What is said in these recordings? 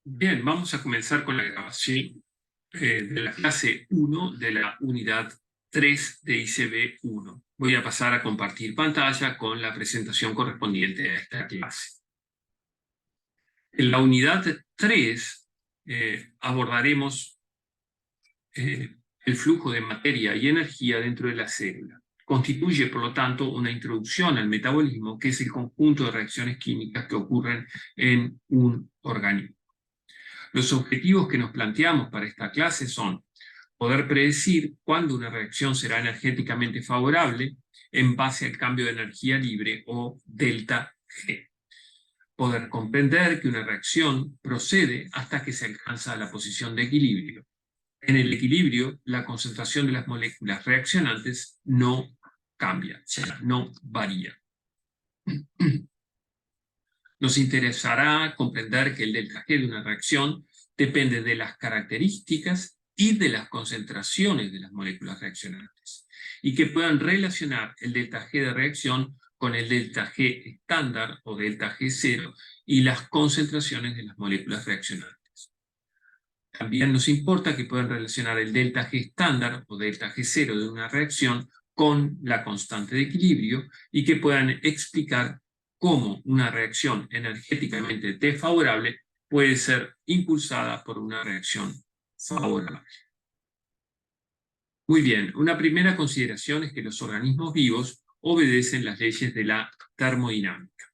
Bien, vamos a comenzar con la grabación de la clase 1 de la unidad 3 de ICB1. Voy a pasar a compartir pantalla con la presentación correspondiente a esta clase. En la unidad 3 abordaremos el flujo de materia y energía dentro de la célula. Constituye, por lo tanto, una introducción al metabolismo, que es el conjunto de reacciones químicas que ocurren en un organismo. Los objetivos que nos planteamos para esta clase son poder predecir cuándo una reacción será energéticamente favorable en base al cambio de energía libre o delta G. Poder comprender que una reacción procede hasta que se alcanza la posición de equilibrio. En el equilibrio, la concentración de las moléculas reaccionantes no cambia, o sea, no varía. Nos interesará comprender que el delta G de una reacción depende de las características y de las concentraciones de las moléculas reaccionantes, y que puedan relacionar el delta G de reacción con el delta G estándar o delta G0 y las concentraciones de las moléculas reaccionantes. También nos importa que puedan relacionar el delta G estándar o delta G0 de una reacción con la constante de equilibrio y que puedan explicar cómo una reacción energéticamente desfavorable puede ser impulsada por una reacción favorable. Muy bien, una primera consideración es que los organismos vivos obedecen las leyes de la termodinámica.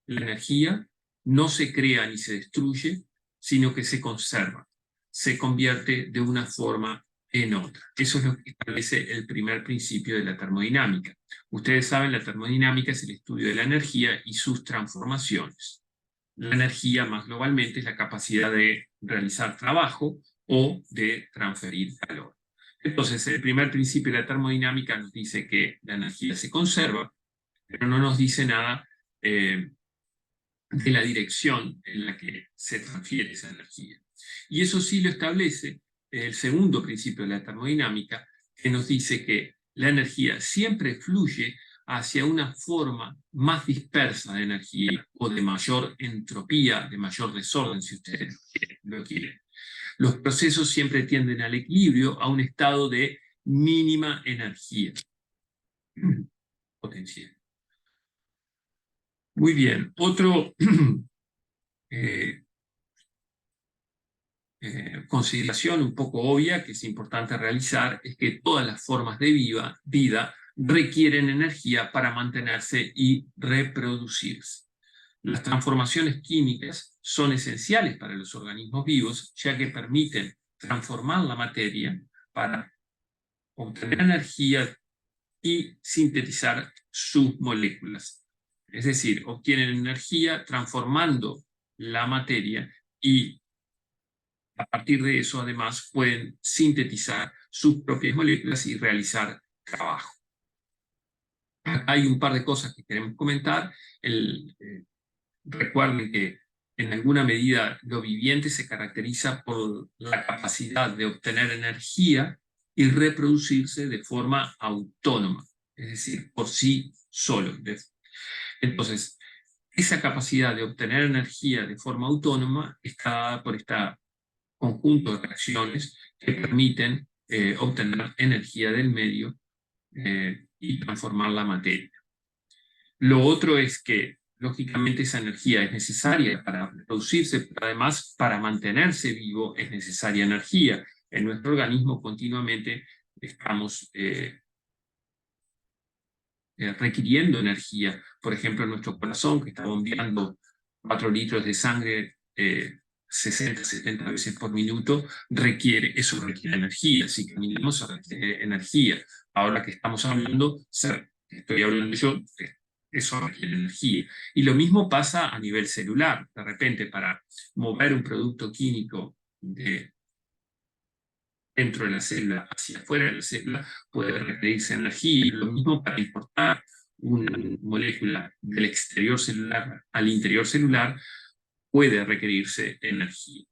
La energía no se crea ni se destruye, sino que se conserva, se convierte de una forma en otra. Eso es lo que establece el primer principio de la termodinámica. Ustedes saben, la termodinámica es el estudio de la energía y sus transformaciones. La energía, más globalmente, es la capacidad de realizar trabajo o de transferir calor. Entonces, el primer principio de la termodinámica nos dice que la energía se conserva, pero no nos dice nada de la dirección en la que se transfiere esa energía. Y eso sí lo establece el segundo principio de la termodinámica, que nos dice que la energía siempre fluye hacia una forma más dispersa de energía o de mayor entropía, de mayor desorden, si ustedes lo quieren. Los procesos siempre tienden al equilibrio, a un estado de mínima energía potencial. Muy bien, otro consideración un poco obvia que es importante realizar es que todas las formas de vida requieren energía para mantenerse y reproducirse. Las transformaciones químicas son esenciales para los organismos vivos, ya que permiten transformar la materia para obtener energía y sintetizar sus moléculas. Es decir, obtienen energía transformando la materia y a partir de eso, además, pueden sintetizar sus propias moléculas y realizar trabajo. Hay un par de cosas que queremos comentar. Recuerden que en alguna medida lo viviente se caracteriza por la capacidad de obtener energía y reproducirse de forma autónoma, es decir, por sí solo. Entonces, esa capacidad de obtener energía de forma autónoma está dada por esta conjunto de reacciones que permiten obtener energía del medio y transformar la materia. Lo otro es que, lógicamente, esa energía es necesaria para reproducirse, pero además para mantenerse vivo es necesaria energía. En nuestro organismo continuamente estamos requiriendo energía. Por ejemplo, nuestro corazón, que está bombeando 4 litros de sangre 60, 70 veces por minuto, eso requiere energía. Si caminamos, se requiere energía. Ahora que estamos hablando, estoy hablando yo, eso requiere energía. Y lo mismo pasa a nivel celular. De repente, para mover un producto químico dentro de la célula hacia afuera de la célula puede requerirse energía. Y lo mismo para importar una molécula del exterior celular al interior celular puede requerirse energía.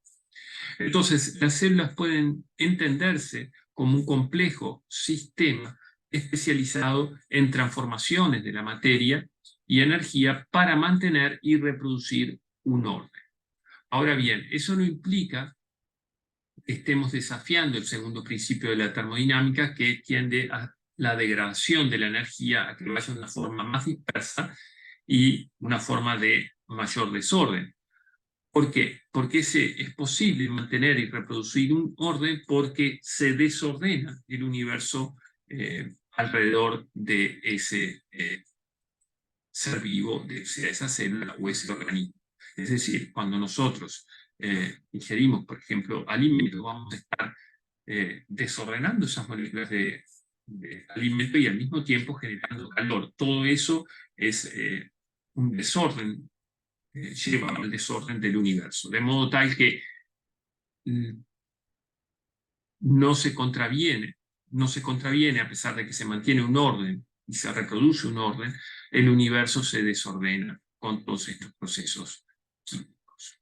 Entonces, las células pueden entenderse como un complejo sistema especializado en transformaciones de la materia y energía para mantener y reproducir un orden. Ahora bien, eso no implica que estemos desafiando el segundo principio de la termodinámica, que tiende a la degradación de la energía, a que vaya de una forma más dispersa y una forma de mayor desorden. ¿Por qué? Porque es posible mantener y reproducir un orden porque se desordena el universo alrededor de ese ser vivo, sea esa célula o ese organismo. Es decir, cuando nosotros ingerimos, por ejemplo, alimentos, vamos a estar desordenando esas moléculas de alimento y al mismo tiempo generando calor. Todo eso es un desorden, lleva al desorden del universo, de modo tal que no se contraviene a pesar de que se mantiene un orden y se reproduce un orden, el universo se desordena con todos estos procesos químicos.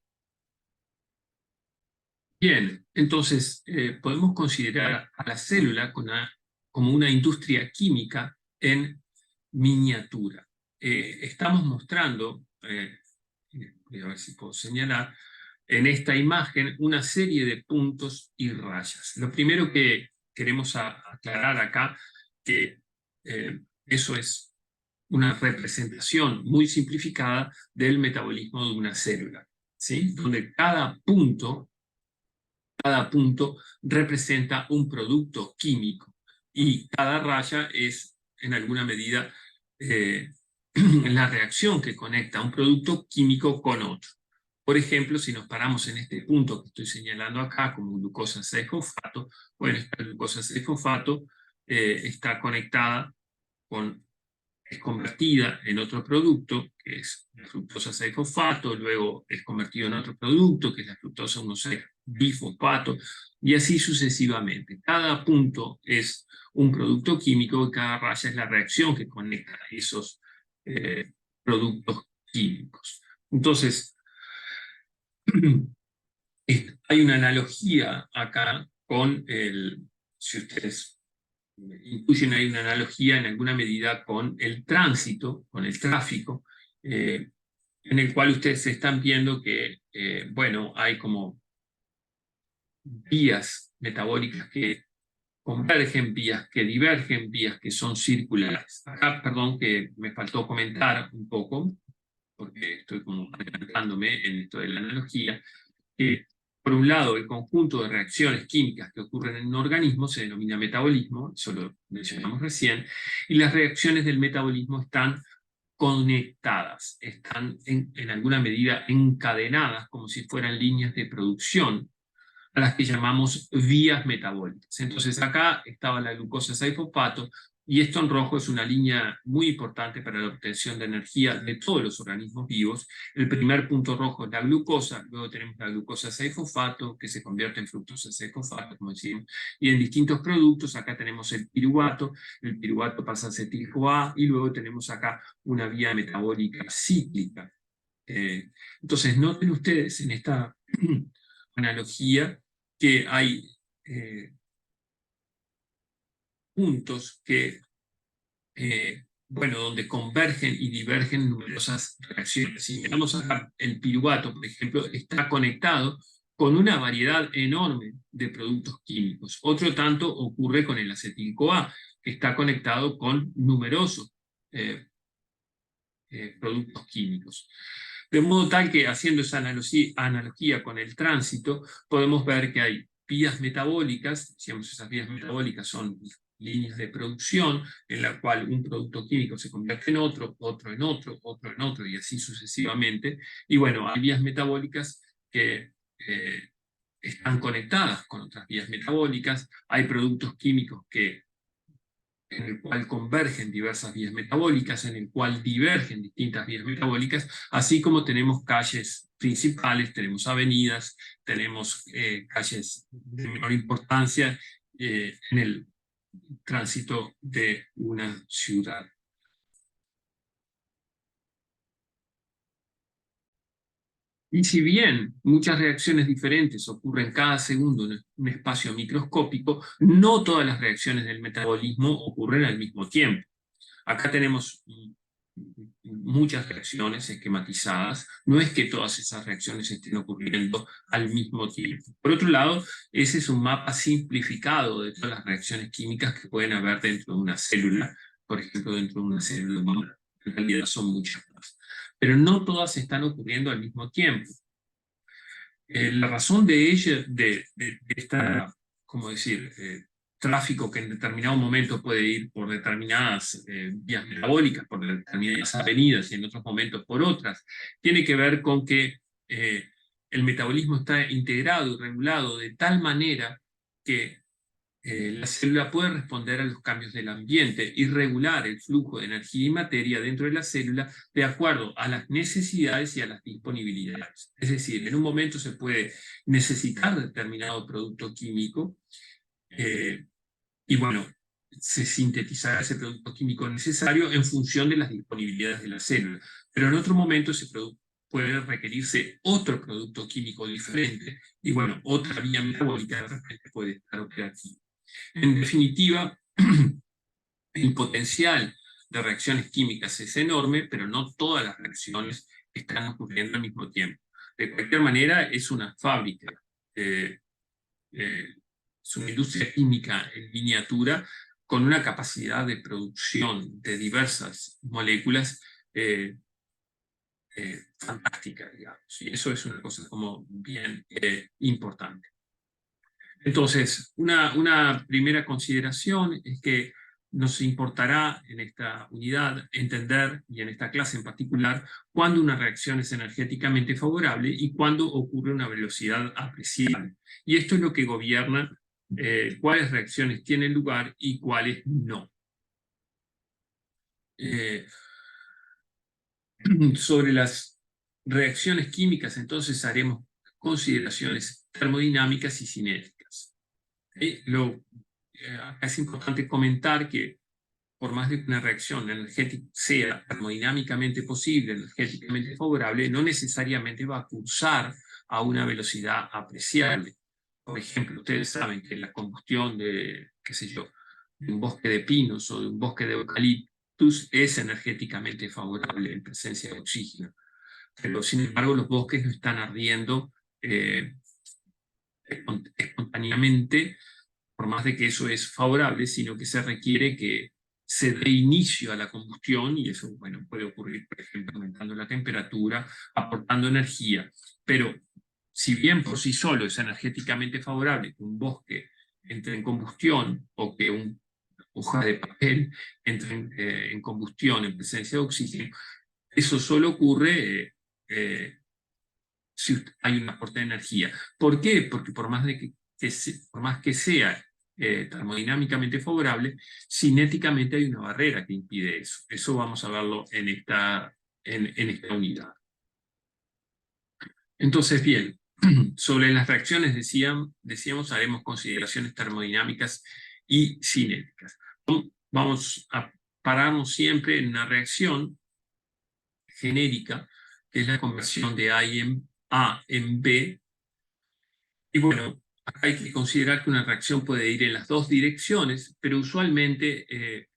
Bien, entonces podemos considerar a la célula como una industria química en miniatura. Estamos mostrando, voy a ver si puedo señalar, en esta imagen una serie de puntos y rayas. Lo primero que queremos aclarar acá, que eso es una representación muy simplificada del metabolismo de una célula, ¿sí? Donde cada punto representa un producto químico y cada raya es, en alguna medida, la reacción que conecta un producto químico con otro. Por ejemplo, si nos paramos en este punto que estoy señalando acá, como glucosa 6-fosfato, bueno, esta glucosa 6-fosfato está conectada es convertida en otro producto, que es la fructosa 6-fosfato, luego es convertido en otro producto, que es la fructosa 1,6-bifosfato, y así sucesivamente. Cada punto es un producto químico y cada raya es la reacción que conecta esos productos químicos. Entonces, hay una analogía acá con si ustedes incluyen ahí una analogía en alguna medida con el tránsito, con el tráfico, en el cual ustedes están viendo que, bueno, hay como vías metabólicas que convergen, vías que divergen, vías que son circulares. Acá, perdón, que me faltó comentar un poco, porque estoy como adelantándome en esto de la analogía, que por un lado el conjunto de reacciones químicas que ocurren en un organismo se denomina metabolismo, eso lo mencionamos recién, y las reacciones del metabolismo están conectadas, están en alguna medida encadenadas como si fueran líneas de producción, a las que llamamos vías metabólicas. Entonces acá estaba la glucosa 6-fosfato y esto en rojo es una línea muy importante para la obtención de energía de todos los organismos vivos. El primer punto rojo es la glucosa, luego tenemos la glucosa 6-fosfato que se convierte en fructosa 6-fosfato, como decimos, y en distintos productos acá tenemos el piruvato pasa a acetil-CoA y luego tenemos acá una vía metabólica cíclica. Entonces noten ustedes en esta analogía que hay puntos que, bueno, donde convergen y divergen numerosas reacciones. Si miramos acá, el piruvato, por ejemplo, está conectado con una variedad enorme de productos químicos. Otro tanto ocurre con el acetil-CoA, que está conectado con numerosos productos químicos. De modo tal que, haciendo esa analogía con el tránsito, podemos ver que hay vías metabólicas, decíamos, esas vías metabólicas son líneas de producción en la cual un producto químico se convierte en otro, otro en otro, otro en otro, y así sucesivamente. Y bueno, hay vías metabólicas que están conectadas con otras vías metabólicas, hay productos químicos en el cual convergen diversas vías metabólicas, en el cual divergen distintas vías metabólicas, así como tenemos calles principales, tenemos avenidas, tenemos calles de menor importancia en el tránsito de una ciudad. Y si bien muchas reacciones diferentes ocurren cada segundo en un espacio microscópico, no todas las reacciones del metabolismo ocurren al mismo tiempo. Acá tenemos muchas reacciones esquematizadas. No es que todas esas reacciones estén ocurriendo al mismo tiempo. Por otro lado, ese es un mapa simplificado de todas las reacciones químicas que pueden haber dentro de una célula, por ejemplo, dentro de una célula humana. En realidad son muchas más. Pero no todas están ocurriendo al mismo tiempo. La razón de ello, de esta, ¿cómo decir?, tráfico que en determinado momento puede ir por determinadas vías metabólicas, por determinadas avenidas y en otros momentos por otras, tiene que ver con que el metabolismo está integrado y regulado de tal manera que la célula puede responder a los cambios del ambiente y regular el flujo de energía y materia dentro de la célula de acuerdo a las necesidades y a las disponibilidades. Es decir, en un momento se puede necesitar determinado producto químico y bueno, se sintetizará ese producto químico necesario en función de las disponibilidades de la célula. Pero en otro momento ese producto puede requerirse otro producto químico diferente y bueno, otra vía metabólica de repente puede estar operativa. En definitiva, el potencial de reacciones químicas es enorme, pero no todas las reacciones están ocurriendo al mismo tiempo. De cualquier manera, es una fábrica, es una industria química en miniatura con una capacidad de producción de diversas moléculas fantástica, digamos. Y eso es una cosa como bien importante. Entonces, una primera consideración es que nos importará en esta unidad entender, y en esta clase en particular, cuándo una reacción es energéticamente favorable y cuándo ocurre una velocidad apreciable. Y esto es lo que gobierna cuáles reacciones tienen lugar y cuáles no. Sobre las reacciones químicas, entonces, haremos consideraciones termodinámicas y cinéticas. Acá es importante comentar que por más de que una reacción energética sea termodinámicamente posible, energéticamente favorable, no necesariamente va a cursar a una velocidad apreciable. Por ejemplo, ustedes saben que la combustión de, qué sé yo, de un bosque de pinos o de un bosque de eucaliptus es energéticamente favorable en presencia de oxígeno. Pero sin embargo los bosques no están ardiendo espontáneamente, por más de que eso es favorable, sino que se requiere que se dé inicio a la combustión, y eso, bueno, puede ocurrir, por ejemplo, aumentando la temperatura, aportando energía. Pero si bien por sí solo es energéticamente favorable que un bosque entre en combustión o que una hoja de papel entre en combustión en presencia de oxígeno, eso solo ocurre si hay un aporte de energía. ¿Por qué? Porque por más que sea termodinámicamente favorable, cinéticamente hay una barrera que impide eso. Eso vamos a verlo en esta unidad. Entonces, bien, sobre las reacciones decíamos haremos consideraciones termodinámicas y cinéticas. Vamos a pararnos siempre en una reacción genérica, que es la conversión de A en B. Y bueno, acá hay que considerar que una reacción puede ir en las dos direcciones, pero usualmente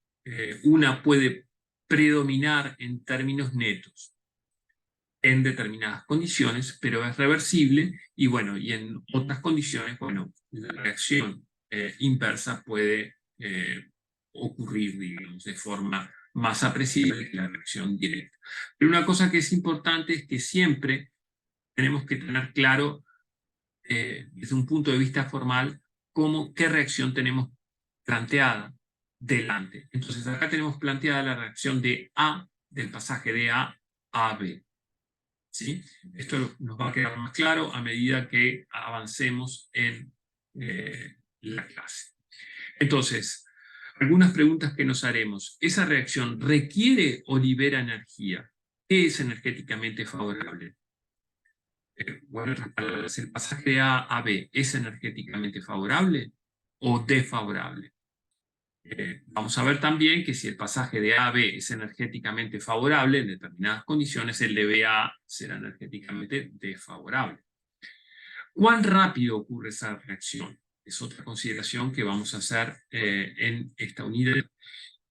una puede predominar en términos netos en determinadas condiciones, pero es reversible, y bueno, y en otras condiciones, bueno, la reacción inversa puede ocurrir, digamos, de forma más apreciable que la reacción directa. Pero una cosa que es importante es que siempre tenemos que tener claro desde un punto de vista formal, qué reacción tenemos planteada delante. Entonces acá tenemos planteada la reacción de A, del pasaje de A a B. ¿Sí? Esto nos va a quedar más claro a medida que avancemos en la clase. Entonces, algunas preguntas que nos haremos. ¿Esa reacción requiere o libera energía? ¿Qué es energéticamente favorable? Bueno, ¿el pasaje de A a B es energéticamente favorable o desfavorable? Vamos a ver también que si el pasaje de A a B es energéticamente favorable en determinadas condiciones, el de B a A será energéticamente desfavorable. ¿Cuán rápido ocurre esa reacción? Es otra consideración que vamos a hacer en esta unidad.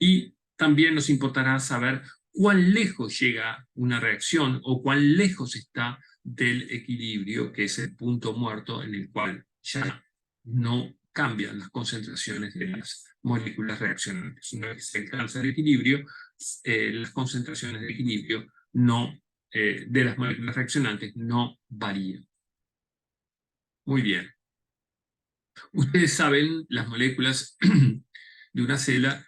Y también nos importará saber cuán lejos llega una reacción o cuán lejos está del equilibrio, que es el punto muerto en el cual ya no cambian las concentraciones de las moléculas reaccionantes. Una vez que se alcanza el equilibrio, las concentraciones de equilibrio de las moléculas reaccionantes no varían. Muy bien. Ustedes saben, las moléculas de una célula,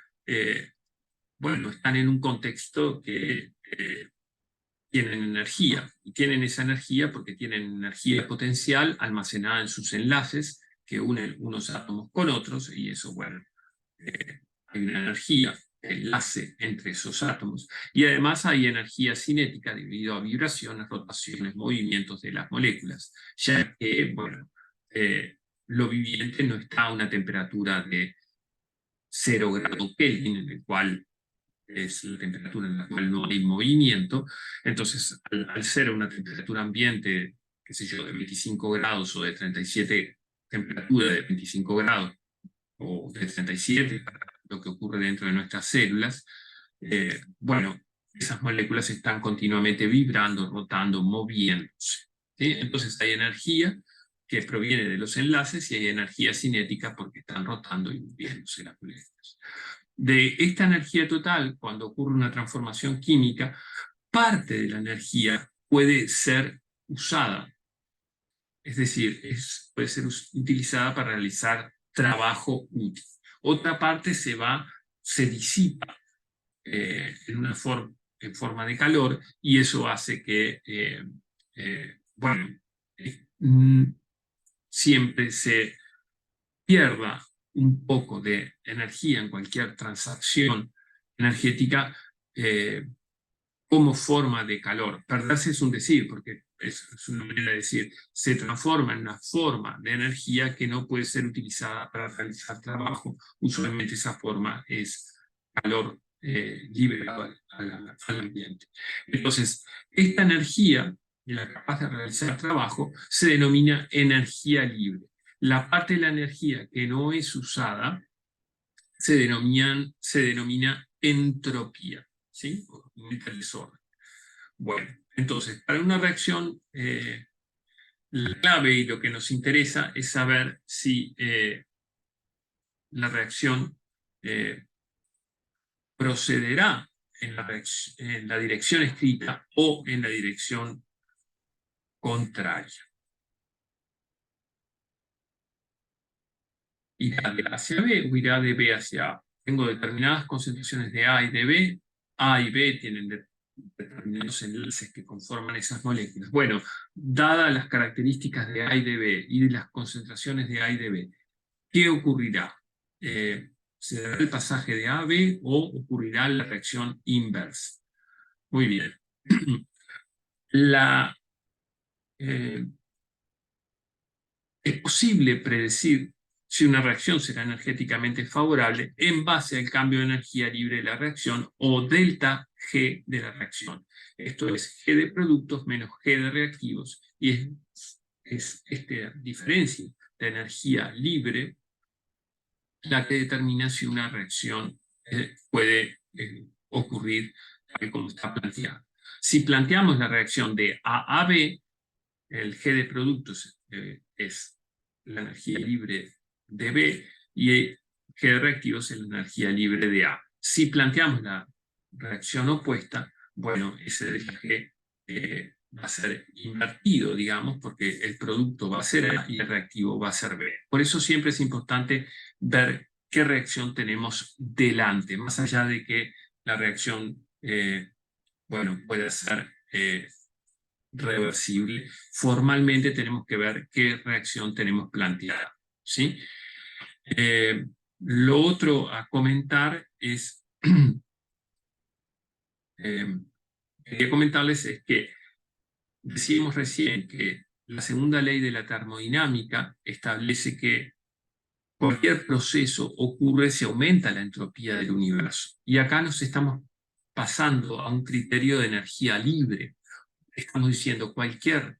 bueno, están en un contexto que tienen energía, y tienen esa energía porque tienen energía potencial almacenada en sus enlaces que unen unos átomos con otros, y eso, bueno, hay una energía, enlace entre esos átomos, y además hay energía cinética debido a vibraciones, rotaciones, movimientos de las moléculas, ya que, bueno, lo viviente no está a una temperatura de 0 grados Kelvin, en el cual es la temperatura en la cual no hay movimiento. Entonces, al ser una temperatura ambiente, qué sé yo, de 25 grados o de 37, temperatura de 25 grados o de 37, lo que ocurre dentro de nuestras células, bueno, esas moléculas están continuamente vibrando, rotando, moviéndose, ¿sí? Entonces hay energía que proviene de los enlaces y hay energía cinética porque están rotando y moviéndose las moléculas. De esta energía total, cuando ocurre una transformación química, parte de la energía puede ser usada, es decir, puede ser utilizada para realizar trabajo útil. Otra parte se disipa en forma de calor, y eso hace que, bueno, siempre se pierda un poco de energía en cualquier transacción energética como forma de calor. Perderse es un decir, porque es una manera de decir, se transforma en una forma de energía que no puede ser utilizada para realizar trabajo. Usualmente esa forma es calor liberado al ambiente. Entonces, esta energía, la capaz de realizar trabajo, se denomina energía libre. La parte de la energía que no es usada se denomina entropía, ¿sí? El desorden. Bueno, entonces, para una reacción, la clave y lo que nos interesa es saber si la reacción procederá en la dirección escrita o en la dirección contraria. ¿Irá de A hacia B o irá de B hacia A? Tengo determinadas concentraciones de A y de B. A y B tienen determinados enlaces que conforman esas moléculas. Bueno, dadas las características de A y de B y de las concentraciones de A y de B, ¿qué ocurrirá? ¿Se dará el pasaje de A a B o ocurrirá la reacción inversa? Muy bien. Es posible predecir si una reacción será energéticamente favorable en base al cambio de energía libre de la reacción o delta G de la reacción. Esto es G de productos menos G de reactivos, y es esta diferencia de energía libre la que determina si una reacción puede ocurrir tal como está planteada. Si planteamos la reacción de A a B, el G de productos es la energía libre de B y el G de reactivos es la energía libre de A. Si planteamos la reacción opuesta, bueno, ese delta G va a ser invertido, digamos, porque el producto va a ser A y el reactivo va a ser B. Por eso siempre es importante ver qué reacción tenemos delante, más allá de que la reacción, bueno, pueda ser reversible. Formalmente tenemos que ver qué reacción tenemos planteada, ¿sí? Lo otro a comentar es, quería comentarles es que decíamos recién que la segunda ley de la termodinámica establece que cualquier proceso ocurre si aumenta la entropía del universo. Y acá nos estamos pasando a un criterio de energía libre. Estamos diciendo cualquier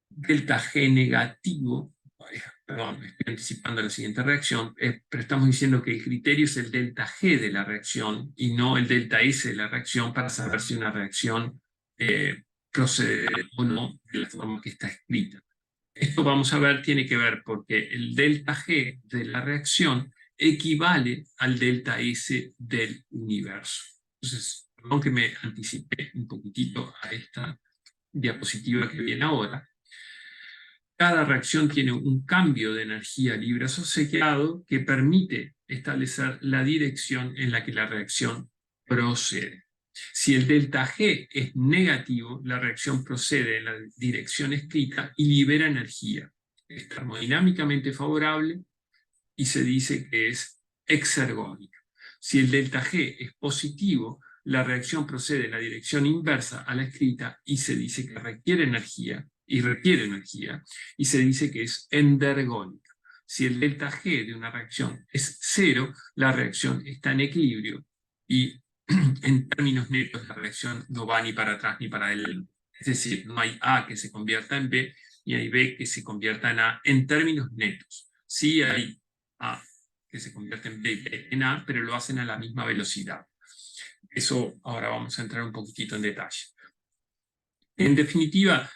delta G negativo perdón, estoy anticipando la siguiente reacción, pero estamos diciendo que el criterio es el delta G de la reacción y no el delta S de la reacción para saber si una reacción procede o no de la forma que está escrita. Esto vamos a ver, tiene que ver porque el delta G de la reacción equivale al delta S del universo. Entonces, aunque me anticipé un poquitito a esta diapositiva que viene ahora, cada reacción tiene un cambio de energía libre asociado que permite establecer la dirección en la que la reacción procede. Si el delta G es negativo, la reacción procede en la dirección escrita y libera energía. Es termodinámicamente favorable y se dice que es exergónica. Si el delta G es positivo, la reacción procede en la dirección inversa a la escrita y se dice que requiere energía, y se dice que es endergónica. Si el delta G de una reacción es 0, la reacción está en equilibrio y en términos netos la reacción no va ni para atrás ni para adelante. Es decir, no hay A que se convierta en B ni hay B que se convierta en A en términos netos. Sí hay A que se convierte en B y B en A, pero lo hacen a la misma velocidad. Eso ahora vamos a entrar un poquitito en detalle. En definitiva,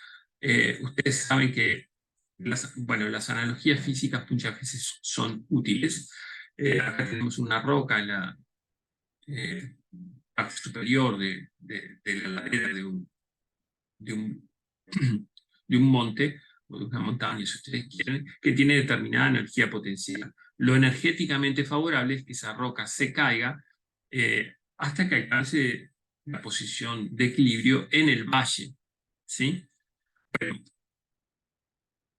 ustedes saben que las analogías físicas muchas veces son útiles. Acá tenemos una roca en la parte superior de la ladera de un de un monte o de una montaña, si ustedes quieren, que tiene determinada energía potencial. Lo energéticamente favorable es que esa roca se caiga hasta que alcance la posición de equilibrio en el valle, ¿sí? Pero,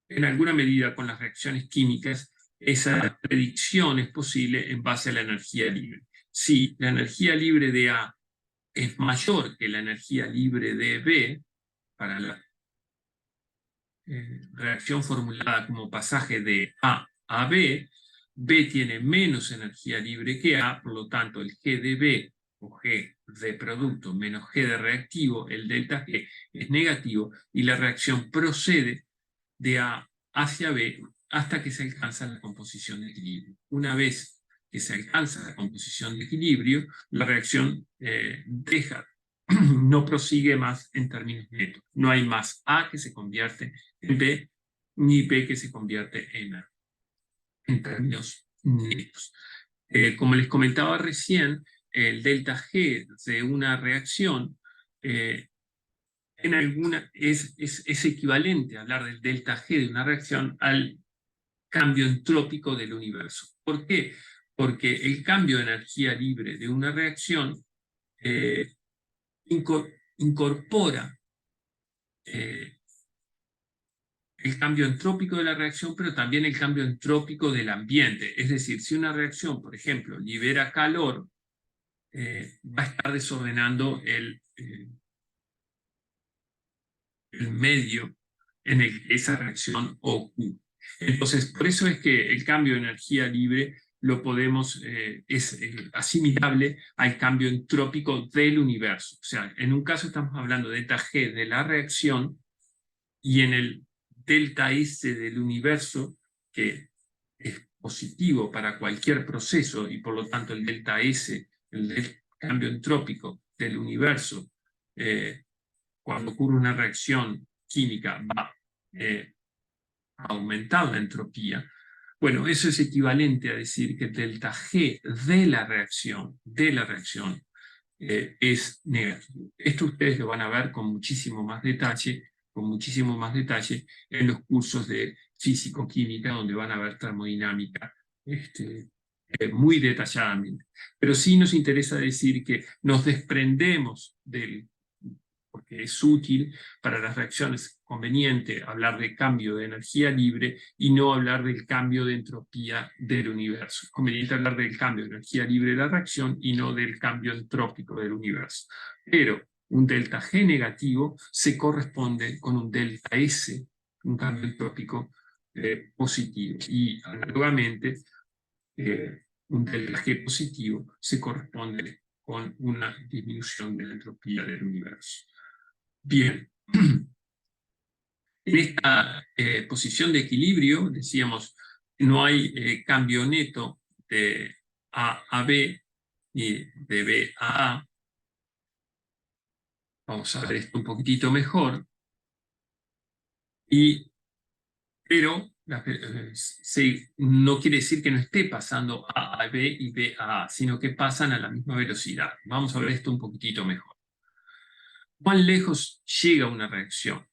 en alguna medida, con las reacciones químicas, esa predicción es posible en base a la energía libre. Si la energía libre de A es mayor que la energía libre de B, para la reacción formulada como pasaje de A a B, B tiene menos energía libre que A, por lo tanto el G de B o G de producto menos G de reactivo, el delta G, es negativo y la reacción procede de A hacia B hasta que se alcanza la composición de equilibrio. Una vez que se alcanza la composición de equilibrio, la reacción no prosigue más en términos netos. No hay más A que se convierte en B, ni B que se convierte en A, en términos netos. Como les comentaba recién, el delta G de una reacción es equivalente a hablar del delta G de una reacción al cambio entrópico del universo. ¿Por qué? Porque el cambio de energía libre de una reacción incorpora el cambio entrópico de la reacción, pero también el cambio entrópico del ambiente. Es decir, si una reacción, por ejemplo, libera calor, va a estar desordenando el medio en el que esa reacción ocurre. Entonces, por eso es que el cambio de energía libre lo podemos, es asimilable al cambio entrópico del universo. O sea, en un caso estamos hablando de delta G de la reacción y en el delta S del universo, que es positivo para cualquier proceso y por lo tanto el delta S, el cambio entrópico del universo, cuando ocurre una reacción química va a aumentar la entropía. Bueno, eso es equivalente a decir que el delta G de la reacción es negativo. Esto ustedes lo van a ver con muchísimo más detalle en los cursos de físico-química, donde van a ver termodinámica muy detalladamente. Pero sí nos interesa decir que nos desprendemos porque es útil para las reacciones conveniente hablar de cambio de energía libre y no hablar del cambio de entropía del universo. Es conveniente hablar del cambio de energía libre de la reacción y no del cambio entrópico del universo. Pero un delta G negativo se corresponde con un delta S, un cambio entrópico positivo. Y análogamente, un delta G positivo se corresponde con una disminución de la entropía del universo. Bien. En esta posición de equilibrio, decíamos, no hay cambio neto de A a B y de B a A. Vamos a ver esto un poquitito mejor. Pero no quiere decir que no esté pasando A a B y B a A, sino que pasan a la misma velocidad. Vamos a ver esto un poquitito mejor. ¿Cuán lejos llega una reacción?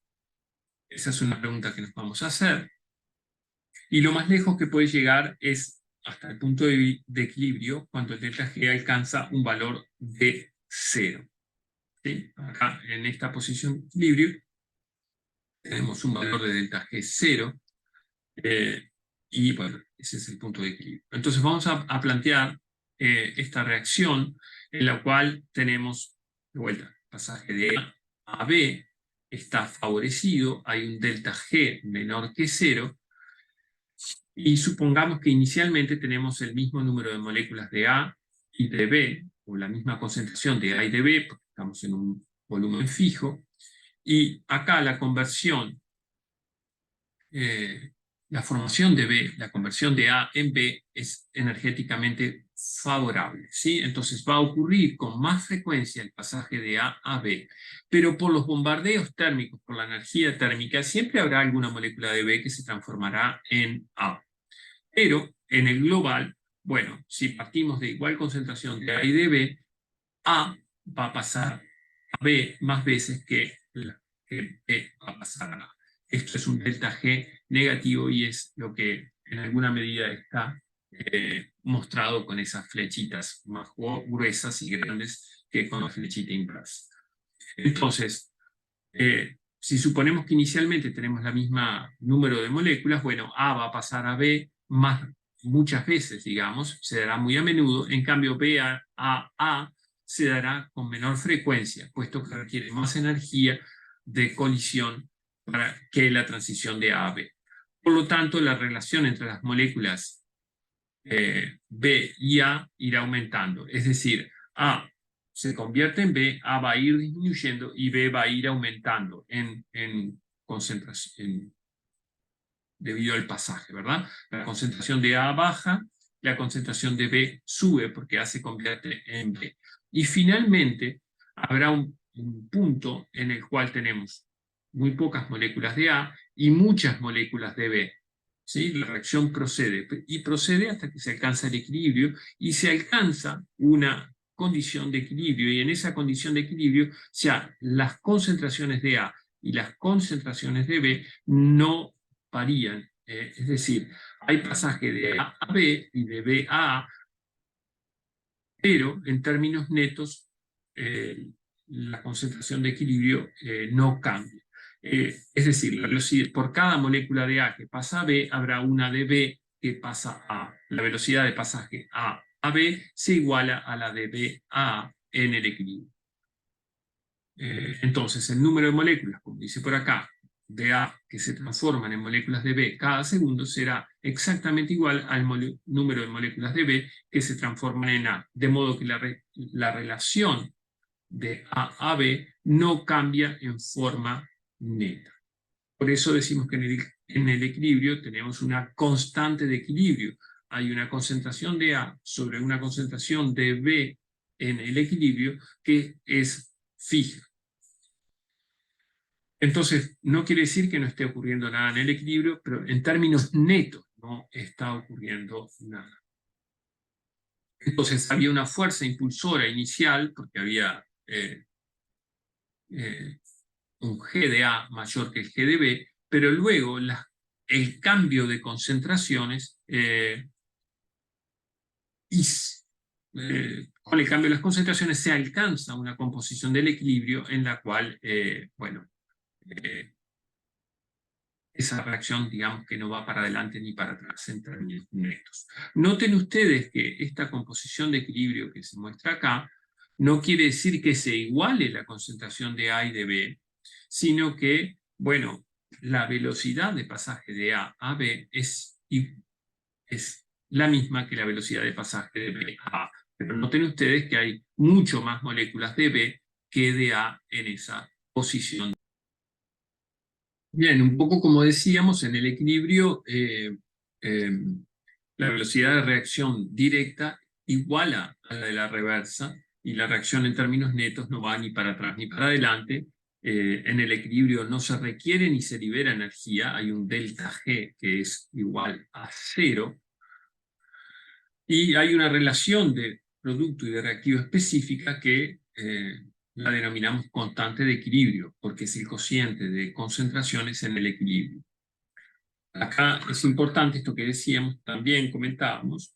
Esa es una pregunta que nos vamos a hacer. Y lo más lejos que puede llegar es hasta el punto de equilibrio cuando el delta G alcanza un valor de 0. ¿Sí? Acá en esta posición de equilibrio tenemos un valor de delta G 0. Y bueno, ese es el punto de equilibrio. Entonces vamos a plantear esta reacción en la cual tenemos, de vuelta, pasaje de A a B está favorecido, hay un delta G menor que 0, y supongamos que inicialmente tenemos el mismo número de moléculas de A y de B, o la misma concentración de A y de B, porque estamos en un volumen fijo, y acá la conversión, la formación de B, la conversión de A en B es energéticamente favorable, ¿sí? Entonces va a ocurrir con más frecuencia el pasaje de A a B, pero por los bombardeos térmicos, por la energía térmica, siempre habrá alguna molécula de B que se transformará en A. Pero en el global, bueno, si partimos de igual concentración de A y de B, A va a pasar a B más veces que B va a pasar a A. Esto es un delta G negativo y es lo que en alguna medida está mostrado con esas flechitas más gruesas y grandes que con la flechita inversa. Entonces, si suponemos que inicialmente tenemos la misma número de moléculas, bueno, A va a pasar a B muchas veces, digamos, se dará muy a menudo, en cambio B a A se dará con menor frecuencia, puesto que requiere más energía de colisión para que la transición de A a B. Por lo tanto, la relación entre las moléculas B y A irá aumentando, es decir, A se convierte en B, A va a ir disminuyendo y B va a ir aumentando en concentración, debido al pasaje, ¿verdad? La concentración de A baja, la concentración de B sube porque A se convierte en B. Y finalmente habrá un punto en el cual tenemos muy pocas moléculas de A y muchas moléculas de B. ¿Sí? La reacción procede y procede hasta que se alcanza el equilibrio y se alcanza una condición de equilibrio y en esa condición de equilibrio ya las concentraciones de A y las concentraciones de B no varían. Es decir, hay pasaje de A a B y de B a A, pero en términos netos la concentración de equilibrio no cambia. Es decir, por cada molécula de A que pasa a B, habrá una de B que pasa a A. La velocidad de pasaje A a B se iguala a la de B a A en el equilibrio. Entonces, el número de moléculas, como dice por acá, de A que se transforman en moléculas de B cada segundo será exactamente igual al número de moléculas de B que se transforman en A, de modo que la relación de A a B no cambia en forma neta. Por eso decimos que en el equilibrio tenemos una constante de equilibrio. Hay una concentración de A sobre una concentración de B en el equilibrio que es fija. Entonces, no quiere decir que no esté ocurriendo nada en el equilibrio, pero en términos netos no está ocurriendo nada. Entonces, había una fuerza impulsora inicial, porque había un G de A mayor que el G de B, pero luego el cambio de concentraciones con el cambio de las concentraciones se alcanza una composición del equilibrio en la cual, bueno, esa reacción, digamos que no va para adelante ni para atrás en términos netos. Noten ustedes que esta composición de equilibrio que se muestra acá no quiere decir que se iguale la concentración de A y de B, sino que, bueno, la velocidad de pasaje de A a B es la misma que la velocidad de pasaje de B a A. Pero noten ustedes que hay mucho más moléculas de B que de A en esa posición. Bien, un poco como decíamos, en el equilibrio, la velocidad de reacción directa iguala a la de la reversa, y la reacción en términos netos no va ni para atrás ni para adelante. En el equilibrio no se requiere ni se libera energía, hay un delta G que es igual a 0, y hay una relación de producto y de reactivo específica que la denominamos constante de equilibrio, porque es el cociente de concentraciones en el equilibrio. Acá es importante esto que decíamos, también comentábamos,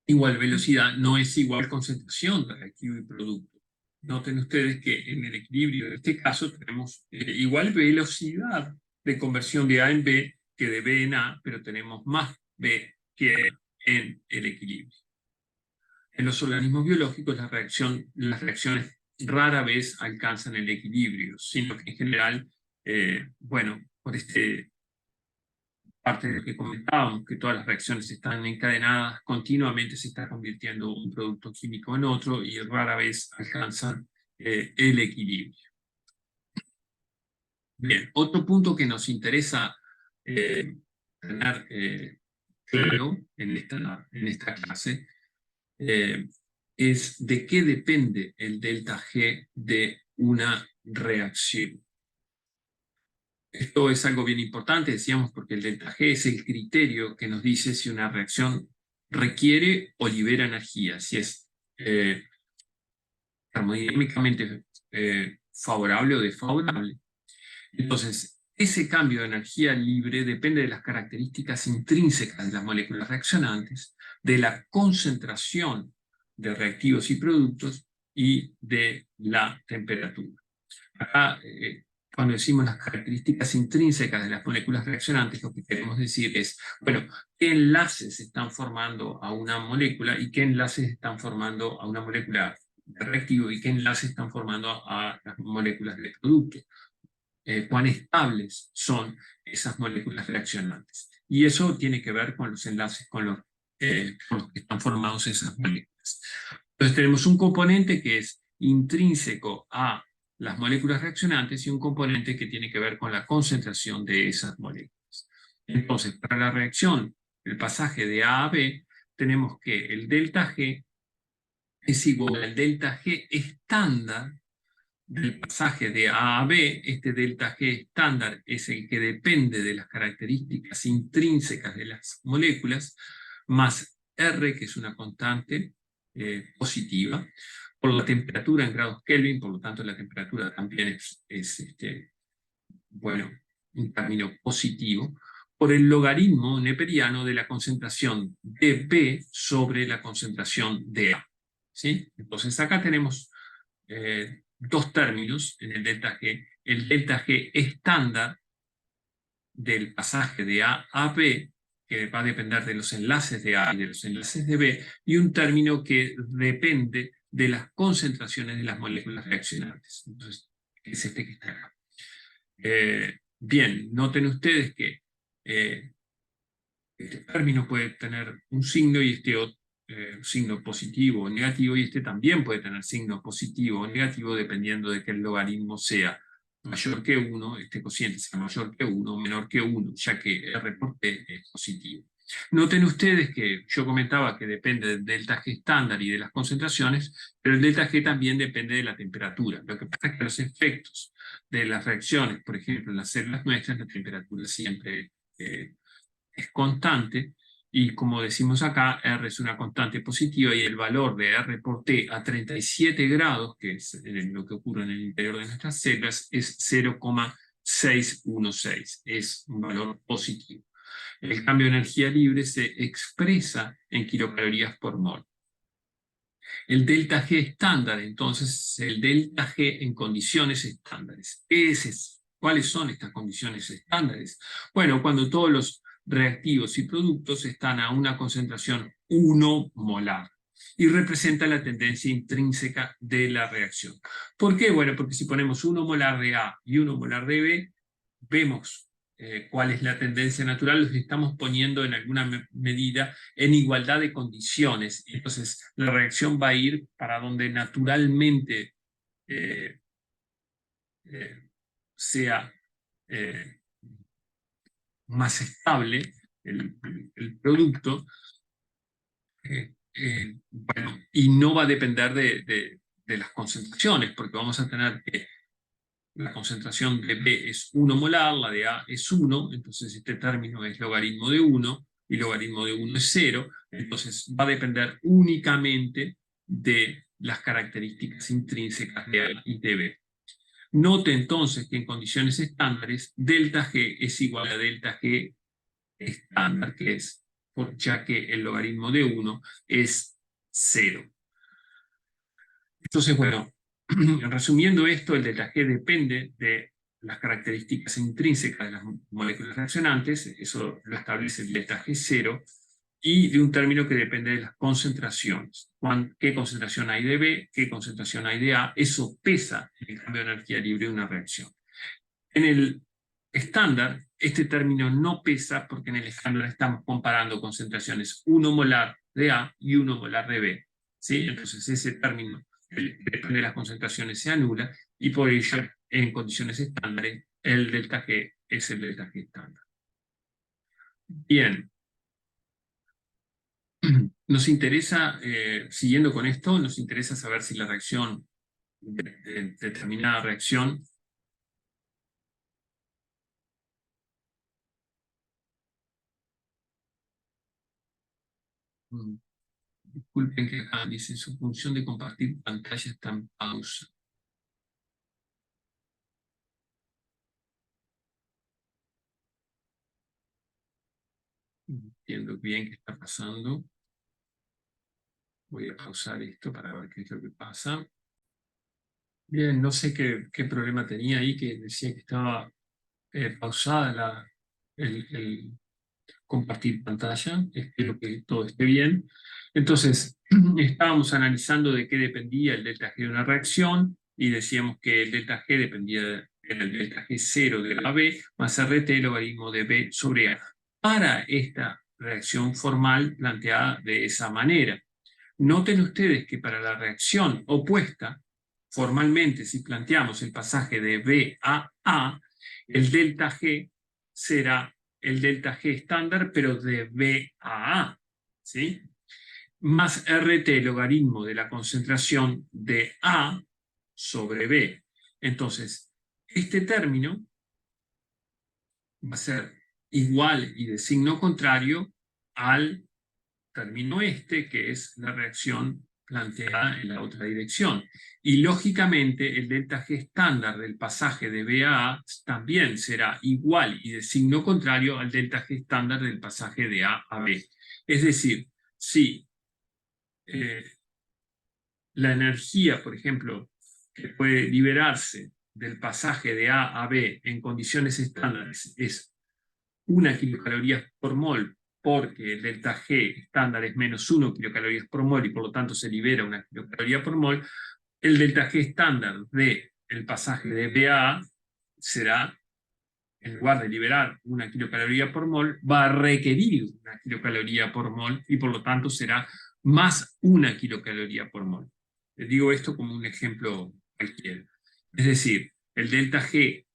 igual velocidad no es igual concentración de reactivo y producto. Noten ustedes que en el equilibrio de este caso tenemos igual velocidad de conversión de A en B que de B en A, pero tenemos más B que en el equilibrio. En los organismos biológicos las reacciones rara vez alcanzan el equilibrio, sino que en general, bueno, por parte de lo que comentábamos, que todas las reacciones están encadenadas, continuamente se está convirtiendo un producto químico en otro y rara vez alcanzan el equilibrio. Bien, otro punto que nos interesa tener claro en esta clase es de qué depende el delta G de una reacción. Esto es algo bien importante, decíamos, porque el delta G es el criterio que nos dice si una reacción requiere o libera energía, si es termodinámicamente favorable o desfavorable. Entonces, ese cambio de energía libre depende de las características intrínsecas de las moléculas reaccionantes, de la concentración de reactivos y productos y de la temperatura. Acá, cuando decimos las características intrínsecas de las moléculas reaccionantes, lo que queremos decir es, bueno, qué enlaces están formando a una molécula y qué enlaces están formando a una molécula de reactivo y qué enlaces están formando a las moléculas de producto. Cuán estables son esas moléculas reaccionantes. Y eso tiene que ver con los enlaces con los que están formados esas moléculas. Entonces tenemos un componente que es intrínseco a las moléculas reaccionantes y un componente que tiene que ver con la concentración de esas moléculas. Entonces, para la reacción, el pasaje de A a B, tenemos que el delta G es igual al delta G estándar del pasaje de A a B. Este delta G estándar es el que depende de las características intrínsecas de las moléculas, más R, que es una constante positiva, por la temperatura en grados Kelvin. Por lo tanto la temperatura también es bueno, un término positivo, por el logaritmo neperiano de la concentración de B sobre la concentración de A. ¿Sí? Entonces acá tenemos dos términos en el delta G: el delta G estándar del pasaje de A a B, que va a depender de los enlaces de A y de los enlaces de B, y un término que depende de las concentraciones de las moléculas reaccionantes. Entonces, es este que está acá. Bien, noten ustedes que este término puede tener un signo y este otro signo positivo o negativo, y este también puede tener signo positivo o negativo dependiendo de que el logaritmo sea mayor que 1, este cociente sea mayor que 1 o menor que 1, ya que R por T es positivo. Noten ustedes que yo comentaba que depende del delta G estándar y de las concentraciones, pero el delta G también depende de la temperatura. Lo que pasa es que los efectos de las reacciones, por ejemplo, en las células nuestras, la temperatura siempre es constante, y como decimos acá, R es una constante positiva y el valor de R por T a 37 grados, que es lo que ocurre en el interior de nuestras células, es 0,616. Es un valor positivo. El cambio de energía libre se expresa en kilocalorías por mol. El delta G estándar, entonces, el delta G en condiciones estándares. ¿Cuáles son estas condiciones estándares? Bueno, cuando todos los reactivos y productos están a una concentración 1 molar y representa la tendencia intrínseca de la reacción. ¿Por qué? Bueno, porque si ponemos 1 molar de A y 1 molar de B, vemos cuál es la tendencia natural. Los estamos poniendo en alguna medida en igualdad de condiciones. Entonces, la reacción va a ir para donde naturalmente sea más estable el producto, bueno, y no va a depender de las concentraciones, porque vamos a tener que la concentración de B es 1 molar, la de A es 1, entonces este término es logaritmo de 1, y logaritmo de 1 es 0, entonces va a depender únicamente de las características intrínsecas de A y de B. Note entonces que en condiciones estándares, delta G es igual a delta G estándar, que es, ya que el logaritmo de 1 es 0. Entonces, bueno, resumiendo esto, el delta G depende de las características intrínsecas de las moléculas reaccionantes, eso lo establece el delta G0, y de un término que depende de las concentraciones. ¿Qué concentración hay de B? ¿Qué concentración hay de A? Eso pesa en el cambio de energía libre de una reacción. En el estándar, este término no pesa porque en el estándar estamos comparando concentraciones 1 molar de A y 1 molar de B. ¿Sí? Entonces ese término que depende de las concentraciones se anula y por ello en condiciones estándares el delta G es el delta G estándar. Bien. Nos interesa, siguiendo con esto, nos interesa saber si la reacción, determinada reacción, disculpen que acá dice su función de compartir pantalla está en pausa. No entiendo bien qué está pasando. Voy a pausar esto para ver qué es lo que pasa. Bien, no sé qué problema tenía ahí, que decía que estaba pausada el compartir pantalla. Espero que todo esté bien. Entonces, estábamos analizando de qué dependía el delta G de una reacción y decíamos que el delta G dependía del delta G0 de la B más RT logaritmo de B sobre A. Para esta reacción formal planteada de esa manera. Noten ustedes que para la reacción opuesta, formalmente, si planteamos el pasaje de B a A, el delta G será el delta G estándar, pero de B a A, ¿sí? Más RT logaritmo de la concentración de A sobre B. Entonces, este término va a ser igual y de signo contrario al término este, que es la reacción planteada en la otra dirección. Y lógicamente el delta G estándar del pasaje de B a A también será igual y de signo contrario al delta G estándar del pasaje de A a B. Es decir, si la energía, por ejemplo, que puede liberarse del pasaje de A a B en condiciones estándares es 1 kilocalorías por mol, porque el delta G estándar es menos 1 kilocalorías por mol y por lo tanto se libera 1 kilocaloría por mol, el delta G estándar del pasaje de B a A será, en lugar de liberar 1 kilocaloría por mol, va a requerir 1 kilocaloría por mol y por lo tanto será más 1 kilocaloría por mol. Les digo esto como un ejemplo cualquiera. Es decir, el delta G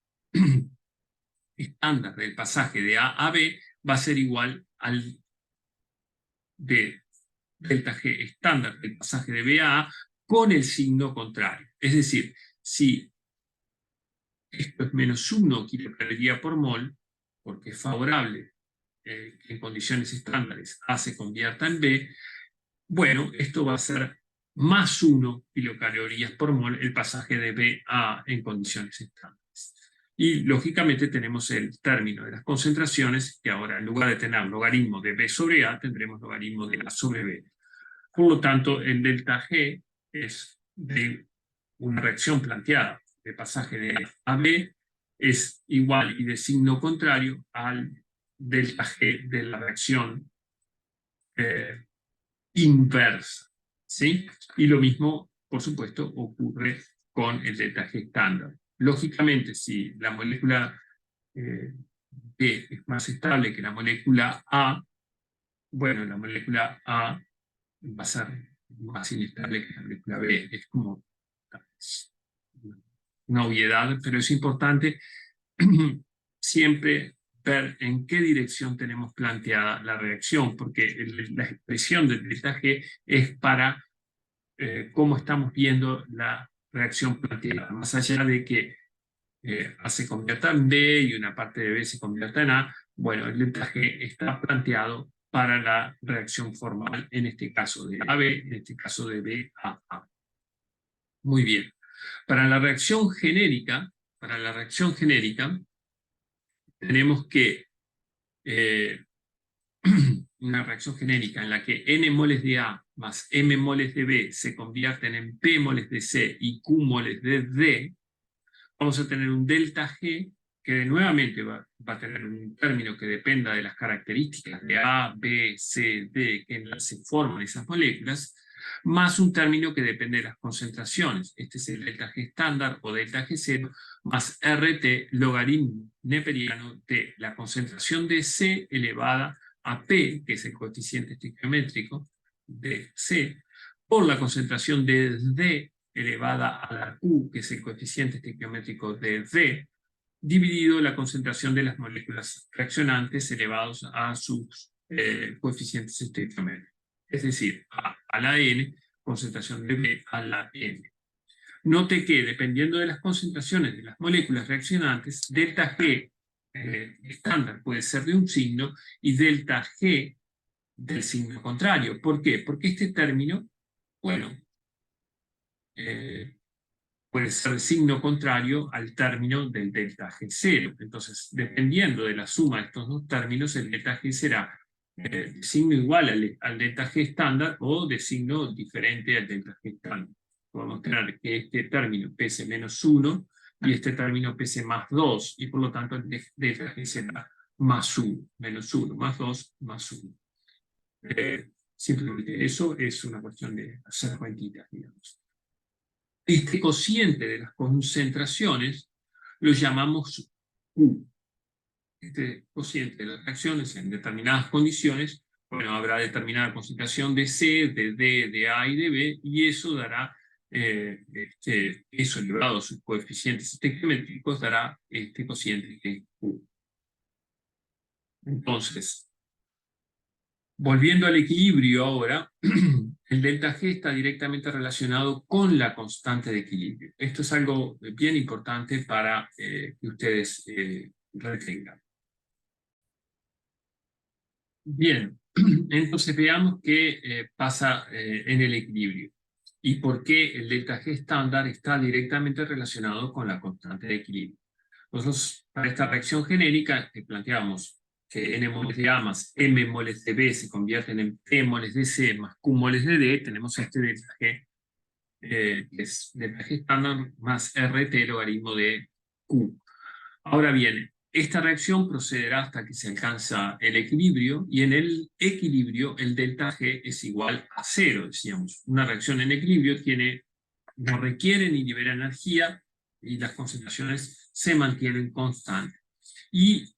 estándar del pasaje de A a B va a ser igual al de delta G estándar del pasaje de B a A con el signo contrario. Es decir, si esto es menos 1 kilocaloría por mol, porque es favorable que en condiciones estándares A se convierta en B, bueno, esto va a ser más 1 kilocalorías por mol el pasaje de B a A en condiciones estándares. Y lógicamente tenemos el término de las concentraciones, que ahora en lugar de tener logaritmo de B sobre A, tendremos logaritmo de A sobre B. Por lo tanto, el delta G es de una reacción planteada de pasaje de A a B, es igual y de signo contrario al delta G de la reacción inversa. ¿Sí? Y lo mismo, por supuesto, ocurre con el delta G estándar. Lógicamente, si la molécula B es más estable que la molécula A, bueno, la molécula A va a ser más inestable que la molécula B. Es como una obviedad, pero es importante siempre ver en qué dirección tenemos planteada la reacción, porque la expresión del delta G es para cómo estamos viendo la reacción planteada, más allá de que A se convierta en B y una parte de B se convierta en A. Bueno, el delta G está planteado para la reacción formal, en este caso de AB, en este caso de B a A. Muy bien. Para la reacción genérica, tenemos que una reacción genérica en la que N moles de A más M moles de B se convierten en P moles de C y Q moles de D, vamos a tener un delta G que nuevamente va a tener un término que dependa de las características de A, B, C, D, que se forman esas moléculas, más un término que depende de las concentraciones. Este es el delta G estándar o delta G0, más RT logaritmo neperiano de la concentración de C elevada a P, que es el coeficiente estequiométrico de C, por la concentración de D elevada a la Q, que es el coeficiente estequiométrico de D, dividido la concentración de las moléculas reaccionantes elevados a sus coeficientes estequiométricos. Es decir, a la N, concentración de B a la N. Note que, dependiendo de las concentraciones de las moléculas reaccionantes, delta G estándar puede ser de un signo y delta G del signo contrario. ¿Por qué? Porque este término, bueno, puede ser signo contrario al término del delta G0. Entonces, dependiendo de la suma de estos dos términos, el delta G será de signo igual al delta G estándar o de signo diferente al delta G estándar. Podemos tener que este término pese menos 1 y este término pese más 2, y por lo tanto el delta G será más 1, menos 1, más 2, más 1. Simplemente eso es una cuestión de hacer cuentitas, digamos. Este cociente de las concentraciones lo llamamos Q. Este cociente de las reacciones en determinadas condiciones, bueno, habrá determinada concentración de C, de D, de A y de B, y eso dará, eso elevado a sus coeficientes estequiométricos, dará este cociente que es Q. Entonces, volviendo al equilibrio ahora, el delta G está directamente relacionado con la constante de equilibrio. Esto es algo bien importante para que ustedes retengan. Bien, entonces veamos qué pasa en el equilibrio y por qué el delta G estándar está directamente relacionado con la constante de equilibrio. Nosotros, para esta reacción genérica, planteamos que N moles de A más M moles de B se convierten en P moles de C más Q moles de D, tenemos este delta G, que es delta G estándar más RT logaritmo de Q. Ahora bien, esta reacción procederá hasta que se alcanza el equilibrio, y en el equilibrio el delta G es igual a 0, decíamos. Una reacción en equilibrio no requiere ni libera energía, y las concentraciones se mantienen constantes. Y,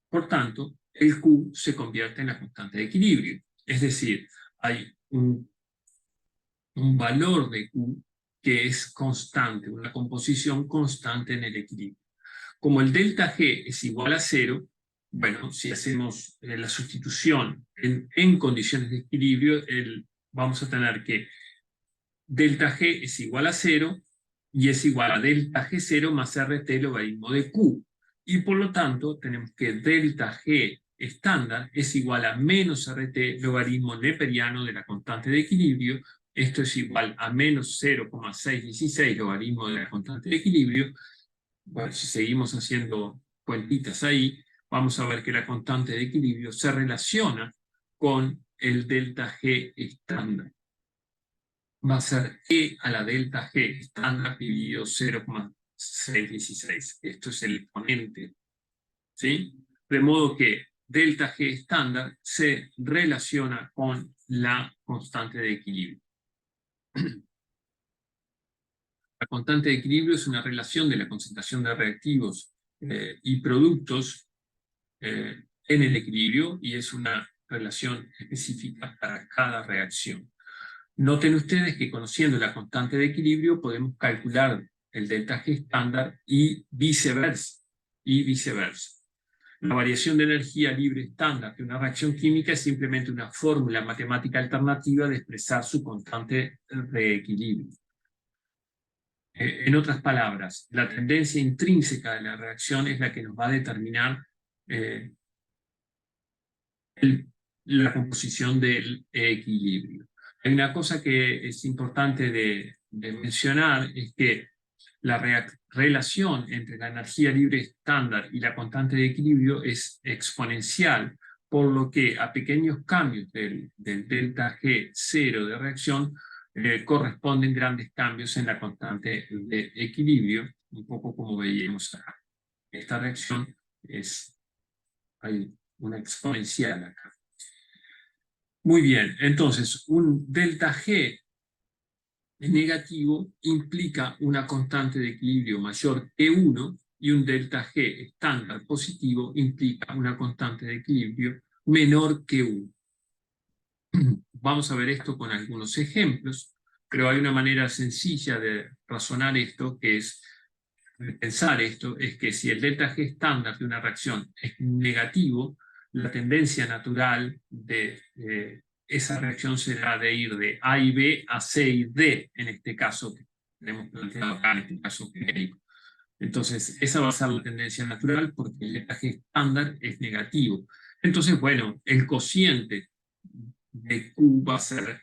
por tanto, el Q se convierte en la constante de equilibrio. Es decir, hay un valor de Q que es constante, una composición constante en el equilibrio. Como el delta G es igual a 0, bueno, si hacemos la sustitución en condiciones de equilibrio, vamos a tener que delta G es igual a 0 y es igual a delta G0 más RT logaritmo de Q. Y por lo tanto, tenemos que delta G estándar es igual a menos RT logaritmo neperiano de la constante de equilibrio. Esto es igual a menos 0,616 logaritmo de la constante de equilibrio. Bueno, si seguimos haciendo cuentitas ahí, vamos a ver que la constante de equilibrio se relaciona con el delta G estándar. Va a ser E a la delta G estándar dividido 0,616. Esto es el exponente, ¿sí? De modo que delta G estándar se relaciona con la constante de equilibrio. La constante de equilibrio es una relación de la concentración de reactivos y productos en el equilibrio, y es una relación específica para cada reacción. Noten ustedes que, conociendo la constante de equilibrio, podemos calcular el delta G estándar y viceversa. La variación de energía libre estándar de una reacción química es simplemente una fórmula matemática alternativa de expresar su constante de equilibrio. En otras palabras, la tendencia intrínseca de la reacción es la que nos va a determinar la composición del equilibrio. Hay una cosa que es importante de mencionar, es que la relación entre la energía libre estándar y la constante de equilibrio es exponencial, por lo que a pequeños cambios del delta G0 de reacción corresponden grandes cambios en la constante de equilibrio, un poco como veíamos acá. Esta reacción hay una exponencial acá. Muy bien, entonces un delta G negativo implica una constante de equilibrio mayor que 1 y un delta G estándar positivo implica una constante de equilibrio menor que 1. Vamos a ver esto con algunos ejemplos, pero hay una manera sencilla de razonar esto, que es pensar esto, es que si el delta G estándar de una reacción es negativo, la tendencia natural de esa reacción será de ir de A y B a C y D, en este caso que tenemos planteado acá, en este caso genérico. Entonces, esa va a ser la tendencia natural porque el delta G estándar es negativo. Entonces, bueno, el cociente de Q va a ser,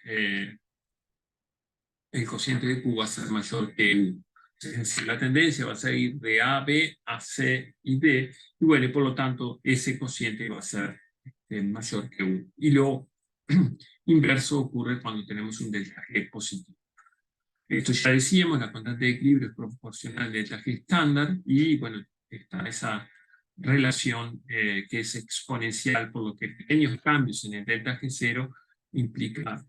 mayor que 1. Es decir, la tendencia va a ser de A a B a C y D, y bueno, y por lo tanto, ese cociente va a ser mayor que 1. Y lo inverso ocurre cuando tenemos un delta G positivo. Esto ya decíamos, la constante de equilibrio es proporcional al delta G estándar, y bueno, está esa relación que es exponencial, por lo que pequeños cambios en el delta G0 implica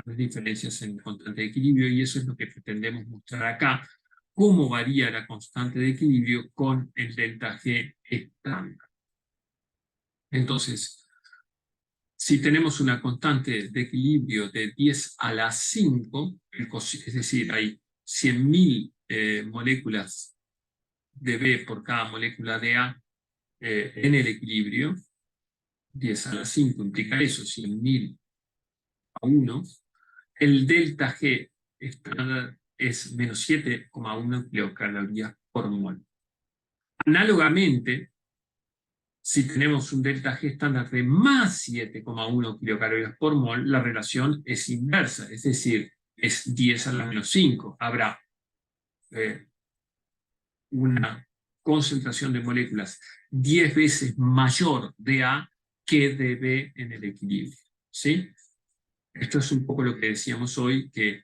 las diferencias en la constante de equilibrio, y eso es lo que pretendemos mostrar acá, cómo varía la constante de equilibrio con el delta G estándar. Entonces, si tenemos una constante de equilibrio de 10 a la 5, es decir, hay 100.000 moléculas de B por cada molécula de A en el equilibrio, 10 a la 5 implica eso, 100.000 a 1, el delta G estándar es menos 7,1 kilocalorías por mol. Análogamente, si tenemos un delta G estándar de más 7,1 kilocalorías por mol, la relación es inversa, es decir, es 10 a la menos 5. Habrá una concentración de moléculas 10 veces mayor de A que de B en el equilibrio. ¿Sí? Esto es un poco lo que decíamos hoy, que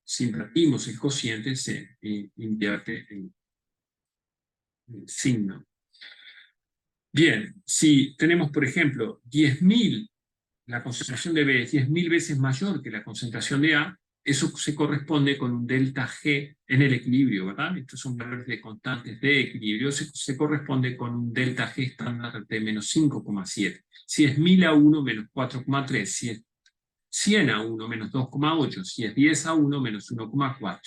si invertimos el cociente se invierte el signo. Bien, si tenemos, por ejemplo, 10.000, la concentración de B es 10.000 veces mayor que la concentración de A, eso se corresponde con un delta G en el equilibrio, ¿verdad? Estos son valores de constantes de equilibrio, se corresponde con un delta G estándar de menos 5,7. Si es 1000 a 1, menos 4,3. Si es 100 a 1, menos 2,8. Si es 10 a 1, menos 1,4.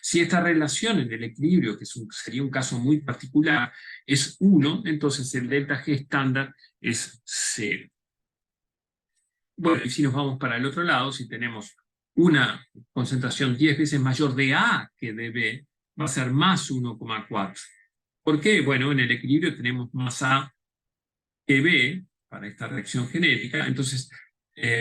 Si esta relación en el equilibrio, que sería un caso muy particular, es 1, entonces el delta G estándar es 0. Bueno, y si nos vamos para el otro lado, si tenemos una concentración 10 veces mayor de A que de B, va a ser más 1,4. ¿Por qué? Bueno, en el equilibrio tenemos más A que B para esta reacción genética, entonces,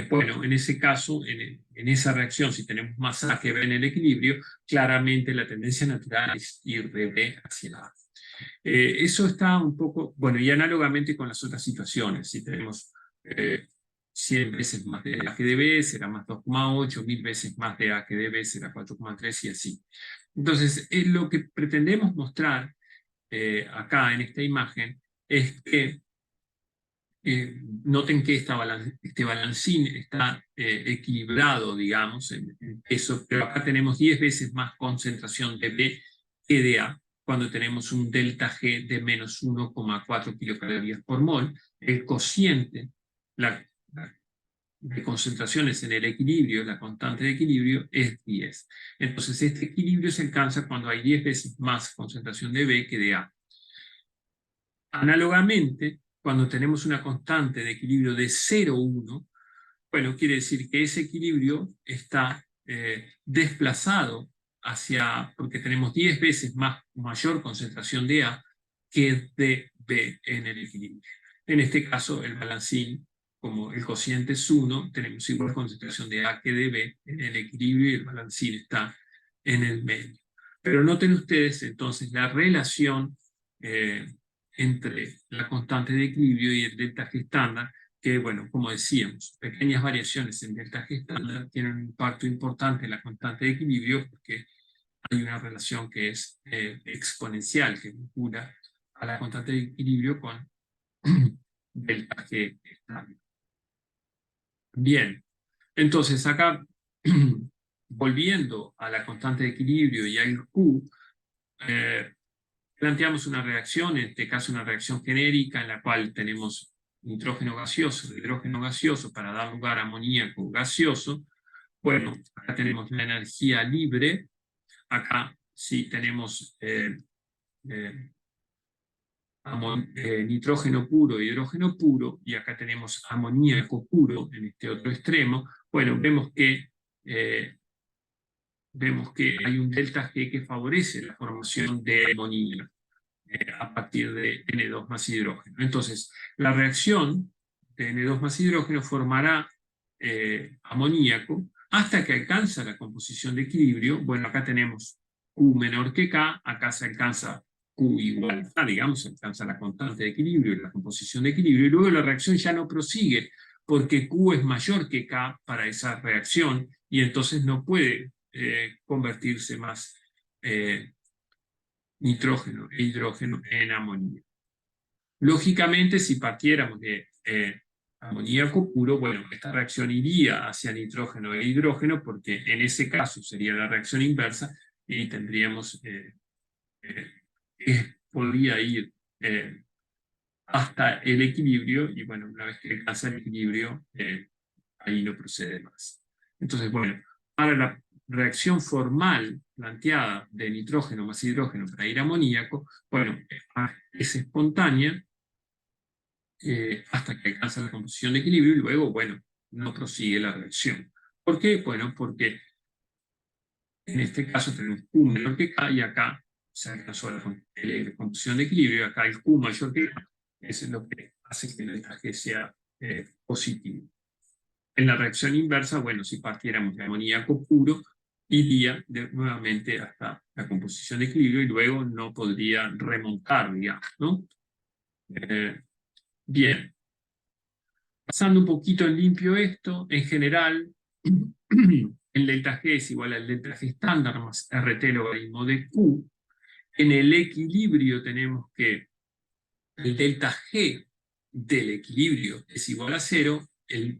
bueno, en ese caso, en esa reacción, si tenemos más A que B en el equilibrio, claramente la tendencia natural es ir de B hacia A. Eso está un poco, bueno, y análogamente con las otras situaciones, si tenemos 100 veces más de A que de B, será más 2,8, 1000 veces más de A que de B, será 4,3 y así. Entonces, lo que pretendemos mostrar acá en esta imagen es que noten que este balancín está equilibrado, digamos, en peso, pero acá tenemos 10 veces más concentración de B que de A, cuando tenemos un delta G de menos 1,4 kilocalorías por mol. El cociente de concentraciones en el equilibrio, la constante de equilibrio, es 10. Entonces este equilibrio se alcanza cuando hay 10 veces más concentración de B que de A. Análogamente, cuando tenemos una constante de equilibrio de 0,1, bueno, quiere decir que ese equilibrio está desplazado porque tenemos 10 veces mayor concentración de A que de B en el equilibrio. En este caso, el balancín, como el cociente es 1, tenemos igual concentración de A que de B en el equilibrio y el balancín está en el medio. Pero noten ustedes entonces la relación entre la constante de equilibrio y el delta G estándar, que, bueno, como decíamos, pequeñas variaciones en delta G estándar tienen un impacto importante en la constante de equilibrio porque hay una relación que es exponencial, que vincula a la constante de equilibrio con delta G estándar. Bien, entonces acá, volviendo a la constante de equilibrio y al Q, planteamos una reacción, en este caso una reacción genérica, en la cual tenemos nitrógeno gaseoso, hidrógeno gaseoso, para dar lugar a amoníaco gaseoso. Bueno, acá tenemos la energía libre, acá sí tenemos nitrógeno puro e hidrógeno puro, y acá tenemos amoníaco puro en este otro extremo. Bueno, vemos que hay un delta G que favorece la formación de amonía a partir de N2 más hidrógeno. Entonces, la reacción de N2 más hidrógeno formará amoníaco hasta que alcanza la composición de equilibrio. Bueno, acá tenemos Q menor que K, acá se alcanza Q igual a K, digamos, se alcanza la constante de equilibrio y la composición de equilibrio, y luego la reacción ya no prosigue, porque Q es mayor que K para esa reacción, y entonces no puede convertirse más nitrógeno e hidrógeno en amonía. Lógicamente, si partiéramos de amoníaco puro, bueno, esta reacción iría hacia nitrógeno e hidrógeno, porque en ese caso sería la reacción inversa y tendríamos, podría ir hasta el equilibrio, y bueno, una vez que alcanza el equilibrio, ahí no procede más. Entonces, bueno, para la reacción formal planteada de nitrógeno más hidrógeno para ir a amoníaco, bueno, es espontánea hasta que alcanza la composición de equilibrio, y luego, bueno, no prosigue la reacción. ¿Por qué? Bueno, porque en este caso tenemos Q menor que K, y acá se alcanzó la composición de equilibrio, y acá el Q mayor que K, eso es lo que hace que el delta G sea positivo. En la reacción inversa, bueno, si partiéramos de amoníaco puro, iría nuevamente hasta la composición de equilibrio y luego no podría remontar, digamos, ¿no? Bien. Pasando un poquito en limpio esto, en general, el delta G es igual al delta G estándar más RT logaritmo de Q. En el equilibrio tenemos que el delta G del equilibrio es igual a 0,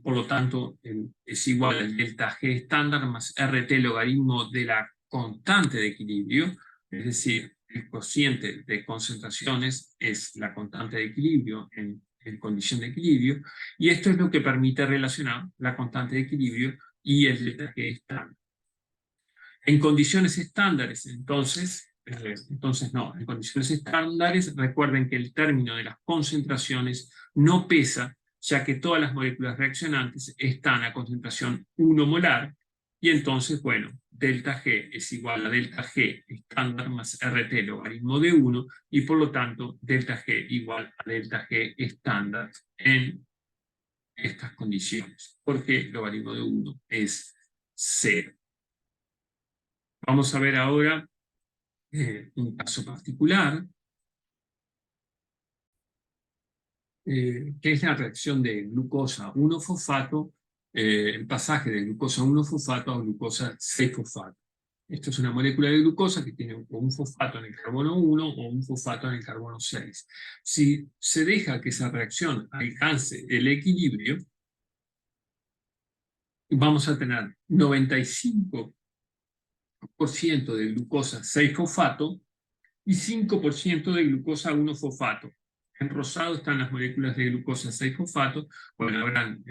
por lo tanto es igual al delta G estándar más RT logaritmo de la constante de equilibrio, es decir, el cociente de concentraciones es la constante de equilibrio en condición de equilibrio, y esto es lo que permite relacionar la constante de equilibrio y el delta G estándar. En condiciones estándares, entonces no, en condiciones estándares, recuerden que el término de las concentraciones no pesa, ya que todas las moléculas reaccionantes están a concentración 1 molar, y entonces, bueno, delta G es igual a delta G estándar más RT logaritmo de 1, y por lo tanto, delta G igual a delta G estándar en estas condiciones, porque logaritmo de 1 es 0. Vamos a ver ahora un caso particular, que es la reacción de glucosa 1-fosfato, el pasaje de glucosa 1-fosfato a glucosa 6-fosfato. Esto es una molécula de glucosa que tiene un fosfato en el carbono 1 o un fosfato en el carbono 6. Si se deja que esa reacción alcance el equilibrio, vamos a tener 95% de glucosa 6-fosfato y 5% de glucosa 1-fosfato. En rosado están las moléculas de glucosa 6-fosfato, bueno, habrán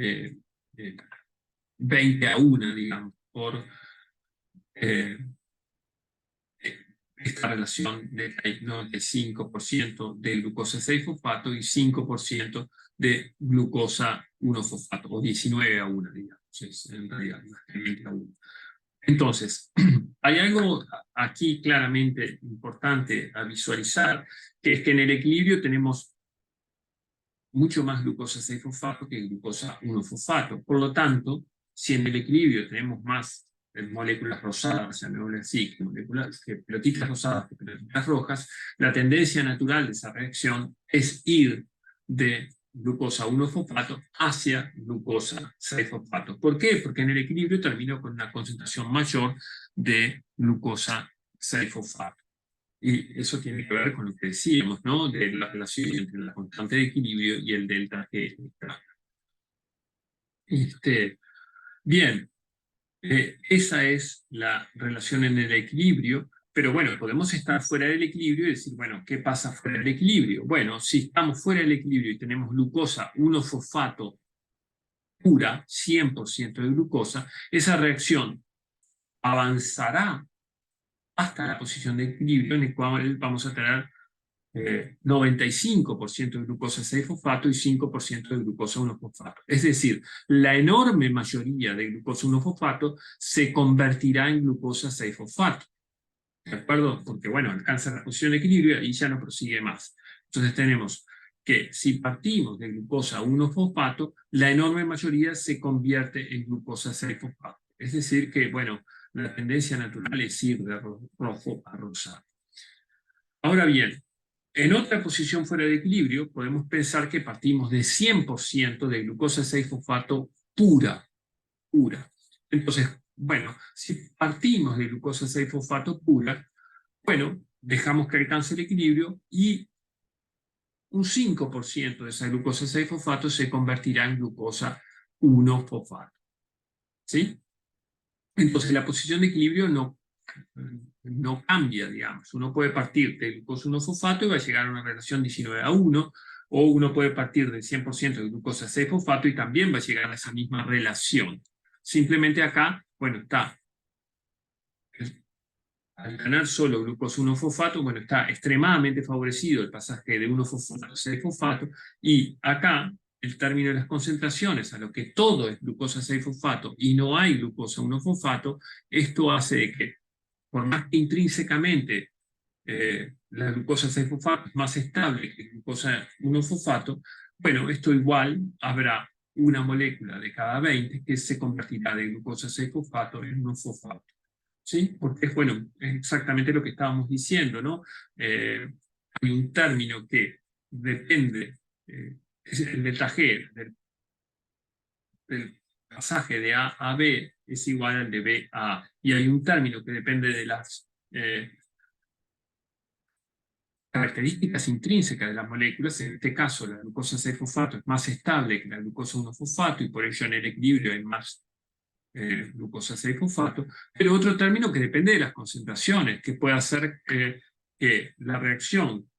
20 a 1, digamos, por esta relación de 95% de glucosa 6-fosfato y 5% de glucosa 1-fosfato, o 19-1, digamos, es en realidad más que 20-1. Entonces, hay algo aquí claramente importante a visualizar, que es que en el equilibrio tenemos mucho más glucosa 6-fosfato que glucosa 1-fosfato. Por lo tanto, si en el equilibrio tenemos más moléculas rosadas, llamémosle así, que pelotitas rosadas que pelotitas rojas, la tendencia natural de esa reacción es ir de glucosa 1-fosfato hacia glucosa 6-fosfato. ¿Por qué? Porque en el equilibrio termino con una concentración mayor de glucosa 6-fosfato. Y eso tiene que ver con lo que decíamos, ¿no? De la relación entre la constante de equilibrio y el delta G. Bien, esa es la relación en el equilibrio, pero bueno, podemos estar fuera del equilibrio y decir, bueno, ¿qué pasa fuera del equilibrio? Bueno, si estamos fuera del equilibrio y tenemos glucosa 1-fosfato pura, 100% de glucosa, esa reacción avanzará hasta la posición de equilibrio en el cual vamos a tener 95% de glucosa 6-fosfato y 5% de glucosa 1-fosfato. Es decir, la enorme mayoría de glucosa 1-fosfato se convertirá en glucosa 6-fosfato. ¿De acuerdo? Porque, bueno, alcanza la posición de equilibrio y ya no prosigue más. Entonces tenemos que si partimos de glucosa 1-fosfato, la enorme mayoría se convierte en glucosa 6-fosfato. Es decir que, bueno, la tendencia natural es ir de rojo a rosado. Ahora bien, en otra posición fuera de equilibrio, podemos pensar que partimos de 100% de glucosa 6-fosfato pura. Entonces, bueno, si partimos de glucosa 6-fosfato pura, bueno, dejamos que alcance el equilibrio y un 5% de esa glucosa 6-fosfato se convertirá en glucosa 1-fosfato. ¿Sí? Entonces, la posición de equilibrio no cambia, digamos. Uno puede partir de glucosa 1-fosfato y va a llegar a una relación 19-1, o uno puede partir del 100% de glucosa 6-fosfato y también va a llegar a esa misma relación. Simplemente acá, bueno, está, al ganar solo glucosa 1-fosfato, bueno, está extremadamente favorecido el pasaje de 1-fosfato a 6-fosfato, y acá el término de las concentraciones, a lo que todo es glucosa 6-fosfato y no hay glucosa 1-fosfato, esto hace de que, por más que intrínsecamente la glucosa 6-fosfato es más estable que glucosa 1-fosfato, bueno, esto igual habrá una molécula de cada 20 que se convertirá de glucosa 6-fosfato en 1-fosfato. ¿Sí? Porque es, bueno, es exactamente lo que estábamos diciendo, ¿no? Hay un término que depende, es el delta G del pasaje de A a B es igual al de B a A. Y hay un término que depende de las características intrínsecas de las moléculas. En este caso, la glucosa 6-fosfato es más estable que la glucosa 1-fosfato y por ello en el equilibrio hay más glucosa 6-fosfato, pero otro término que depende de las concentraciones, que puede hacer que la reacción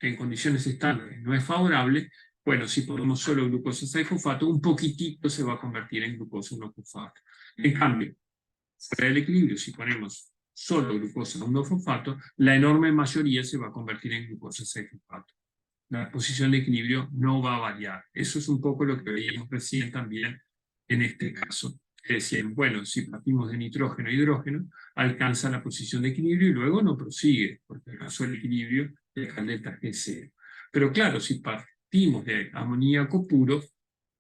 en condiciones estándares no es favorable. Bueno, si ponemos solo glucosa 6-fosfato, un poquitito se va a convertir en glucosa 1-fosfato. En cambio, fuera del equilibrio, si ponemos solo glucosa 1-fosfato, la enorme mayoría se va a convertir en glucosa 6-fosfato. La posición de equilibrio no va a variar. Eso es un poco lo que veíamos recién también en este caso. Que decían, bueno, si partimos de nitrógeno e hidrógeno, alcanza la posición de equilibrio y luego no prosigue, porque alcanzó el equilibrio deja el delta G cero. Pero claro, si partimos de amoníaco puro,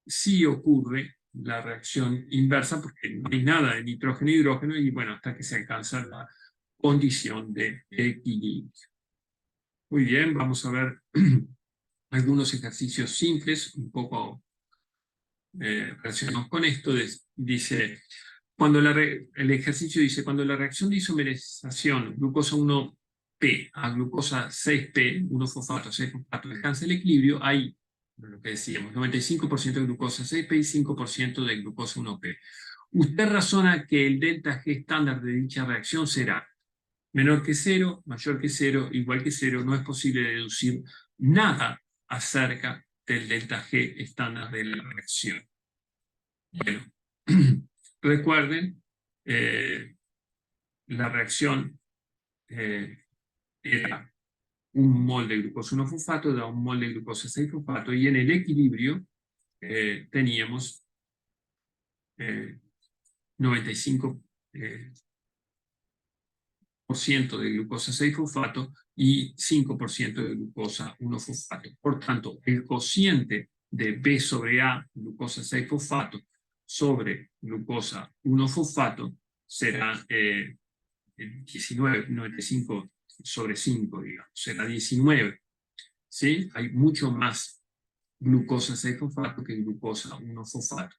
sí ocurre la reacción inversa, porque no hay nada de nitrógeno e hidrógeno, y bueno, hasta que se alcanza la condición de equilibrio. Muy bien, vamos a ver algunos ejercicios simples, un poco relacionados con esto. Dice, el ejercicio dice, cuando la reacción de isomerización glucosa 1P a glucosa 6P, 1-fosfato, 6-fosfato, alcanza el equilibrio, hay, lo que decíamos, 95% de glucosa 6P y 5% de glucosa 1P. Usted razona que el delta G estándar de dicha reacción será menor que 0, mayor que 0, igual que 0. No es posible deducir nada acerca del delta G estándar de la reacción. Bueno, recuerden, la reacción era 1 mol de glucosa 1-fosfato, da 1 mol de glucosa 6-fosfato, y en el equilibrio teníamos 95% de glucosa 6-fosfato y 5% de glucosa 1-fosfato. Por tanto, el cociente de B sobre A, glucosa 6-fosfato, sobre glucosa 1-fosfato, será 19, 95 sobre 5, digamos, será 19. ¿Sí? Hay mucho más glucosa 6-fosfato que glucosa 1-fosfato.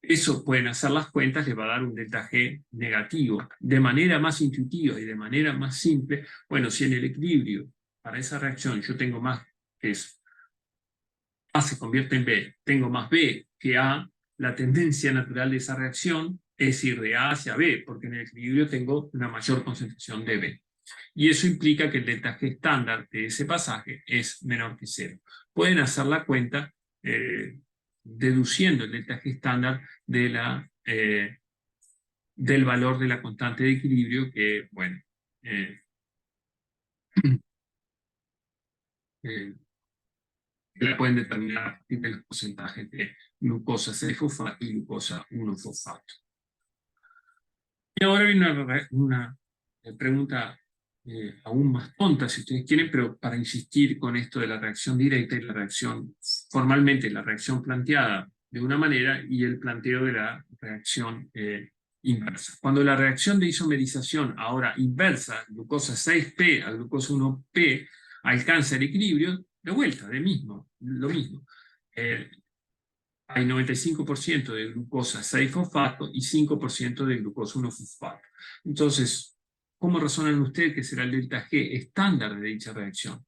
Eso pueden hacer las cuentas, les va a dar un delta G negativo. De manera más intuitiva y de manera más simple, bueno, si en el equilibrio para esa reacción yo tengo más, que es A se convierte en B, tengo más B que A, la tendencia natural de esa reacción es ir de A hacia B, porque en el equilibrio tengo una mayor concentración de B. Y eso implica que el delta G estándar de ese pasaje es menor que 0. Pueden hacer la cuenta deduciendo el delta G estándar del valor de la constante de equilibrio, que, bueno, que la pueden determinar a partir de los porcentajes de glucosa 6-fosfato y glucosa 1-fosfato. Y ahora viene una pregunta aún más tonta, si ustedes quieren, pero para insistir con esto de la reacción directa y la reacción, formalmente la reacción planteada de una manera y el planteo de la reacción inversa. Cuando la reacción de isomerización ahora inversa, glucosa 6P a glucosa 1P, alcanza el equilibrio, de vuelta, lo mismo. Hay 95% de glucosa 6-fosfato y 5% de glucosa 1-fosfato. Entonces, ¿cómo razonan ustedes que será el delta G estándar de dicha reacción?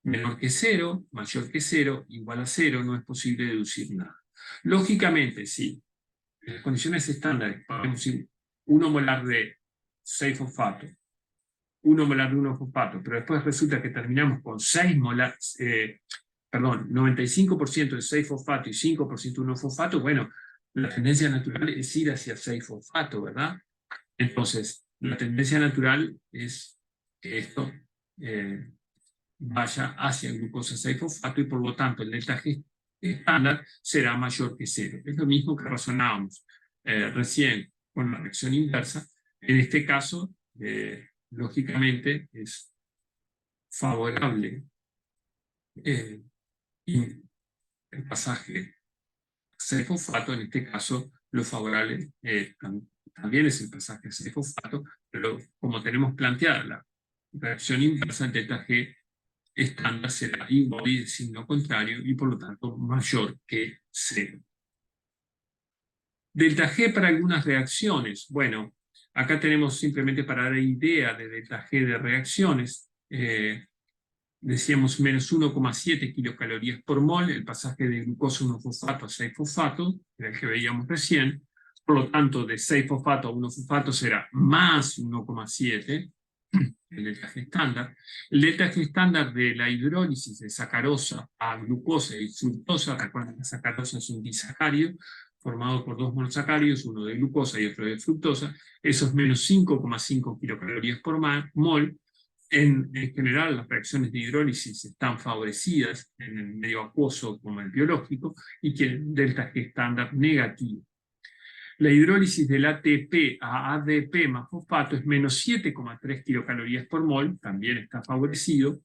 Menor que 0, mayor que 0, igual a 0, no es posible deducir nada. Lógicamente, sí, en las condiciones estándares, podemos decir 1 molar de 6-fosfato, 1 molar de 1-fosfato, pero después resulta que terminamos con 95% de 6-fosfato y 5% de 1-fosfato, bueno, la tendencia natural es ir hacia 6-fosfato, ¿verdad? Entonces, la tendencia natural es que esto vaya hacia glucosa 6-fosfato y por lo tanto el delta G estándar será mayor que 0. Es lo mismo que razonábamos recién con la reacción inversa. En este caso, lógicamente, es favorable y el pasaje 6-fosfato, en este caso, lo favorable también es el pasaje 6-fosfato, pero como tenemos planteada la reacción inversa, el delta G estándar será igual y de signo contrario y por lo tanto mayor que 0. Delta G para algunas reacciones. Bueno, acá tenemos simplemente para dar idea de delta G de reacciones. Decíamos menos 1,7 kilocalorías por mol, el pasaje de glucosa 1-fosfato a 6-fosfato, era el que veíamos recién. Por lo tanto, de 6-fosfato a 1-fosfato será más 1,7, el delta G estándar. El delta G estándar de la hidrólisis de sacarosa a glucosa y fructosa, recuerden que la sacarosa es un disacárido formado por 2 monosacáridos, uno de glucosa y otro de fructosa, eso es menos 5,5 kilocalorías por mol. En general, las reacciones de hidrólisis están favorecidas en el medio acuoso como el biológico y tienen delta G estándar negativo. La hidrólisis del ATP a ADP más fosfato es menos 7,3 kilocalorías por mol, también está favorecido.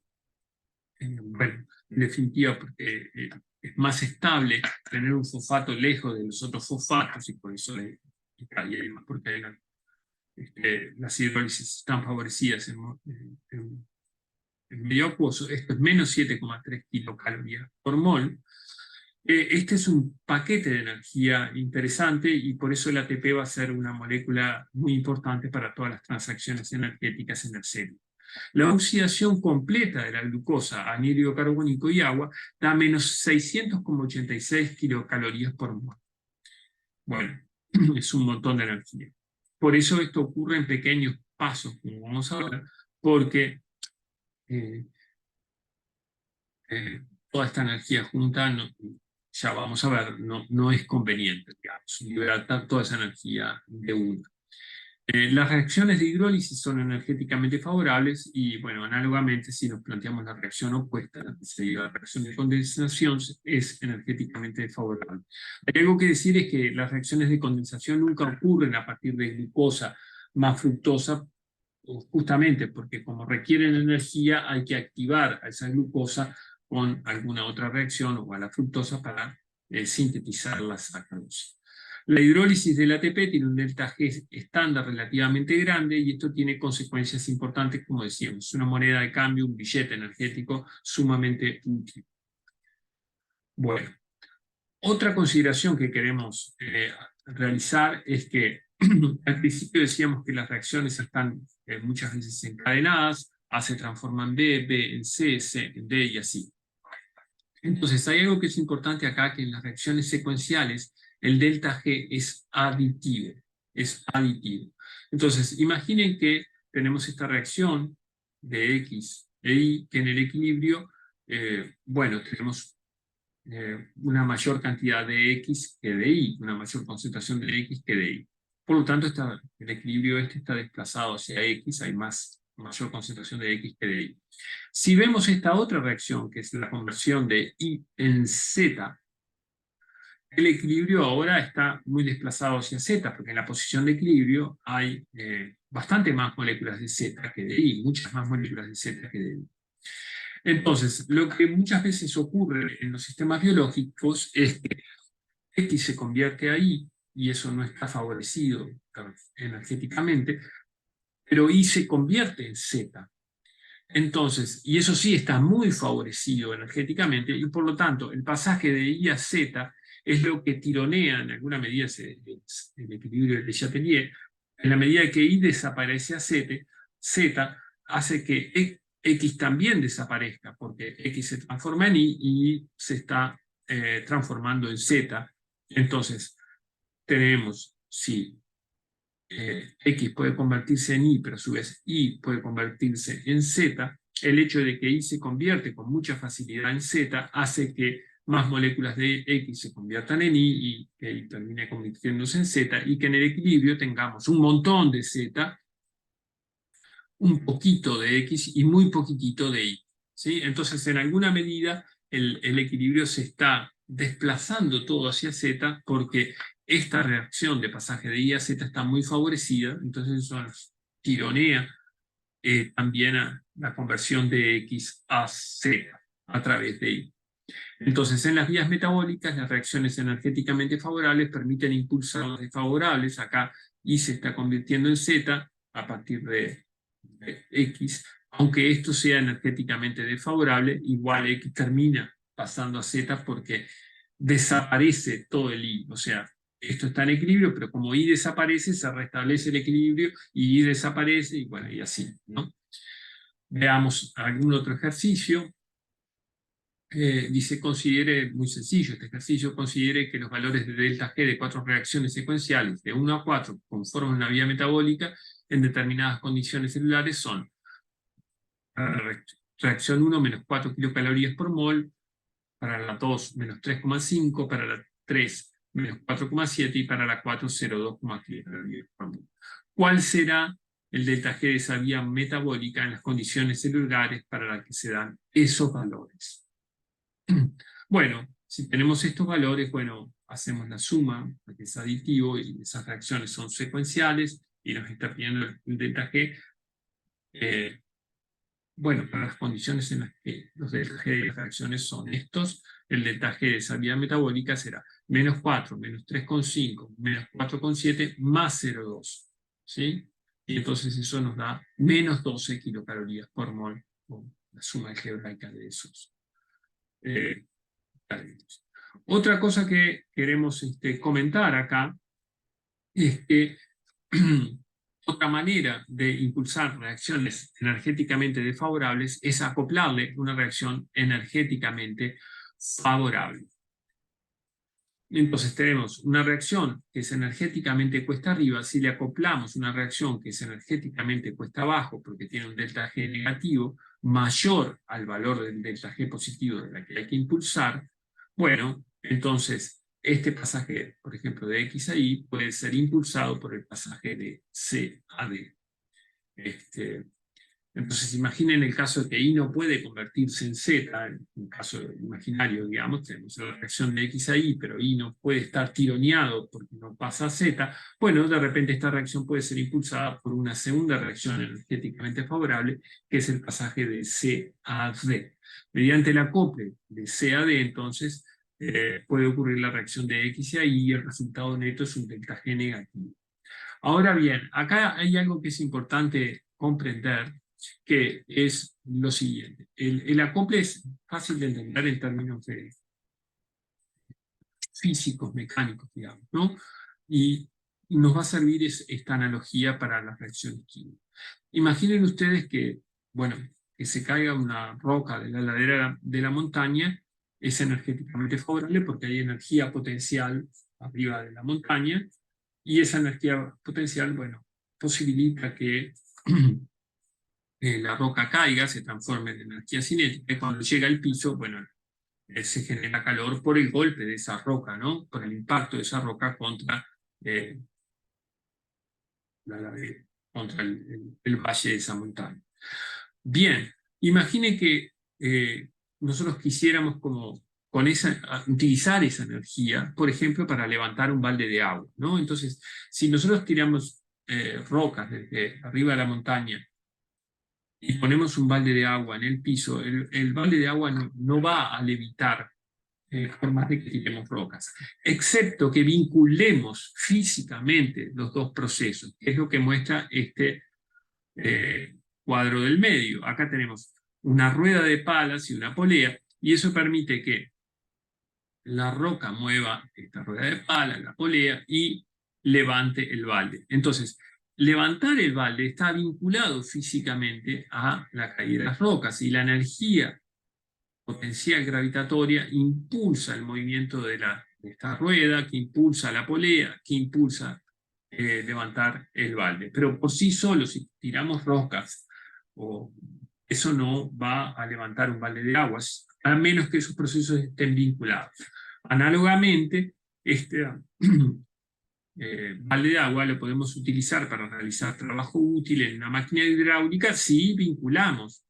Bueno, en definitiva, porque es más estable tener un fosfato lejos de los otros fosfatos y por eso porque las hidrólisis están favorecidas en medio acuoso. Esto es menos 7,3 kilocalorías por mol. Este es un paquete de energía interesante y por eso el ATP va a ser una molécula muy importante para todas las transacciones energéticas en el cerebro. La oxidación completa de la glucosa a anhídrido carbónico y agua da menos 600,86 kilocalorías por mol. Bueno, es un montón de energía. Por eso esto ocurre en pequeños pasos, como vamos a ver, porque toda esta energía junta, ya vamos a ver, no es conveniente, digamos, liberar toda esa energía de una. Las reacciones de hidrólisis son energéticamente favorables y, bueno, análogamente, si nos planteamos la reacción opuesta, la reacción de condensación es energéticamente desfavorable. Hay algo que decir es que las reacciones de condensación nunca ocurren a partir de glucosa más fructosa, justamente porque como requieren energía hay que activar a esa glucosa con alguna otra reacción o a la fructosa para sintetizar la sacarosa. La hidrólisis del ATP tiene un delta G estándar relativamente grande y esto tiene consecuencias importantes, como decíamos, una moneda de cambio, un billete energético sumamente útil. Bueno, otra consideración que queremos realizar es que al principio decíamos que las reacciones están muchas veces encadenadas, A se transforma en B, B en C, C en D y así. Entonces hay algo que es importante acá, que en las reacciones secuenciales el delta G es aditivo, es aditivo. Entonces imaginen que tenemos esta reacción de X e Y, que en el equilibrio, bueno, tenemos una mayor cantidad de X que de Y, una mayor concentración de X que de Y. Por lo tanto, el equilibrio este está desplazado hacia X, hay mayor concentración de X que de Y. Si vemos esta otra reacción, que es la conversión de Y en Z, el equilibrio ahora está muy desplazado hacia Z, porque en la posición de equilibrio hay bastante más moléculas de Z que de Y, muchas más moléculas de Z que de Y. Entonces, lo que muchas veces ocurre en los sistemas biológicos es que X se convierte a Y, y eso no está favorecido energéticamente, pero Y se convierte en Z. Entonces, y eso sí está muy favorecido energéticamente, y por lo tanto, el pasaje de Y a Z es lo que tironea en alguna medida el equilibrio de Chatelier. En la medida que Y desaparece a Z hace que X también desaparezca, porque X se transforma en Y y se está transformando en Z. Entonces, tenemos, si X puede convertirse en Y, pero a su vez Y puede convertirse en Z, el hecho de que Y se convierte con mucha facilidad en Z hace que más moléculas de X se conviertan en Y y que Y termine convirtiéndose en Z, y que en el equilibrio tengamos un montón de Z, un poquito de X y muy poquitito de Y. ¿Sí? Entonces, en alguna medida, el equilibrio se está desplazando todo hacia Z porque esta reacción de pasaje de Y a Z está muy favorecida, entonces eso nos tironea también a la conversión de X a Z a través de Y. Entonces, en las vías metabólicas, las reacciones energéticamente favorables permiten impulsar las desfavorables. Acá Y se está convirtiendo en Z a partir de X, aunque esto sea energéticamente desfavorable, igual X termina pasando a Z porque desaparece todo el Y, o sea, esto está en equilibrio, pero como Y desaparece, se restablece el equilibrio y Y desaparece, y bueno, y así, ¿no? Veamos algún otro ejercicio. Dice, considere, muy sencillo este ejercicio, considere que los valores de delta G de 4 reacciones secuenciales de 1 a 4 conforman una vía metabólica en determinadas condiciones celulares son: para la reacción 1, menos 4 kilocalorías por mol, para la 2, menos 3,5, para la 3, menos 4,7 y para la 4, 0,2 kilocalorías por mol. ¿Cuál será el delta G de esa vía metabólica en las condiciones celulares para las que se dan esos valores? Bueno, si tenemos estos valores, bueno, hacemos la suma, porque es aditivo y esas reacciones son secuenciales y nos está pidiendo el delta G. Bueno, para las condiciones en las que los delta G de las reacciones son estos, el delta G de esa vía metabólica será menos 4, menos 3,5, menos 4,7, más 0,2. ¿Sí? Y entonces eso nos da menos 12 kilocalorías por mol, con la suma algebraica de esos talentos. Otra cosa que queremos comentar acá es que otra manera de impulsar reacciones energéticamente desfavorables es acoplarle una reacción energéticamente favorable. Entonces tenemos una reacción que es energéticamente cuesta arriba. Si le acoplamos una reacción que es energéticamente cuesta abajo, porque tiene un delta G negativo mayor al valor del delta G positivo de la que hay que impulsar, bueno, entonces este pasaje, por ejemplo, de X a Y, puede ser impulsado por el pasaje de C a D. Entonces, imaginen el caso de que I no puede convertirse en Z, en un caso imaginario, digamos, tenemos la reacción de X a Y, pero I no puede estar tironeado porque no pasa a Z. Bueno, de repente esta reacción puede ser impulsada por una segunda reacción energéticamente favorable, que es el pasaje de C a D. Mediante el acople de C a D, entonces, puede ocurrir la reacción de X a Y y el resultado neto es un delta G negativo. Ahora bien, acá hay algo que es importante comprender, que es lo siguiente. El acople es fácil de entender en términos físicos, mecánicos, digamos, ¿no? Y nos va a servir esta analogía para las reacciones químicas. Imaginen ustedes que, bueno, que se caiga una roca de la ladera de la montaña, es energéticamente favorable porque hay energía potencial arriba de la montaña, y esa energía potencial, bueno, posibilita que la roca caiga, se transforme en energía cinética, y cuando llega al piso, bueno, se genera calor por el golpe de esa roca, ¿no? Por el impacto de esa roca contra, eh, contra el valle de esa montaña. Bien, imagine que nosotros quisiéramos utilizar esa energía, por ejemplo, para levantar un balde de agua, ¿no? Entonces, si nosotros tiramos rocas desde arriba de la montaña y ponemos un balde de agua en el piso, el balde de agua no va a levitar por más de que tiremos rocas, excepto que vinculemos físicamente los dos procesos, que es lo que muestra este cuadro del medio. Acá tenemos una rueda de palas y una polea, y eso permite que la roca mueva esta rueda de pala, la polea, y levante el balde. Entonces, levantar el balde está vinculado físicamente a la caída de las rocas, y la energía potencial gravitatoria impulsa el movimiento de esta rueda, que impulsa la polea, que impulsa levantar el balde. Pero por sí solo, si tiramos rocas, eso no va a levantar un balde de aguas, a menos que esos procesos estén vinculados. Análogamente, este balde de agua lo podemos utilizar para realizar trabajo útil en una máquina hidráulica si vinculamos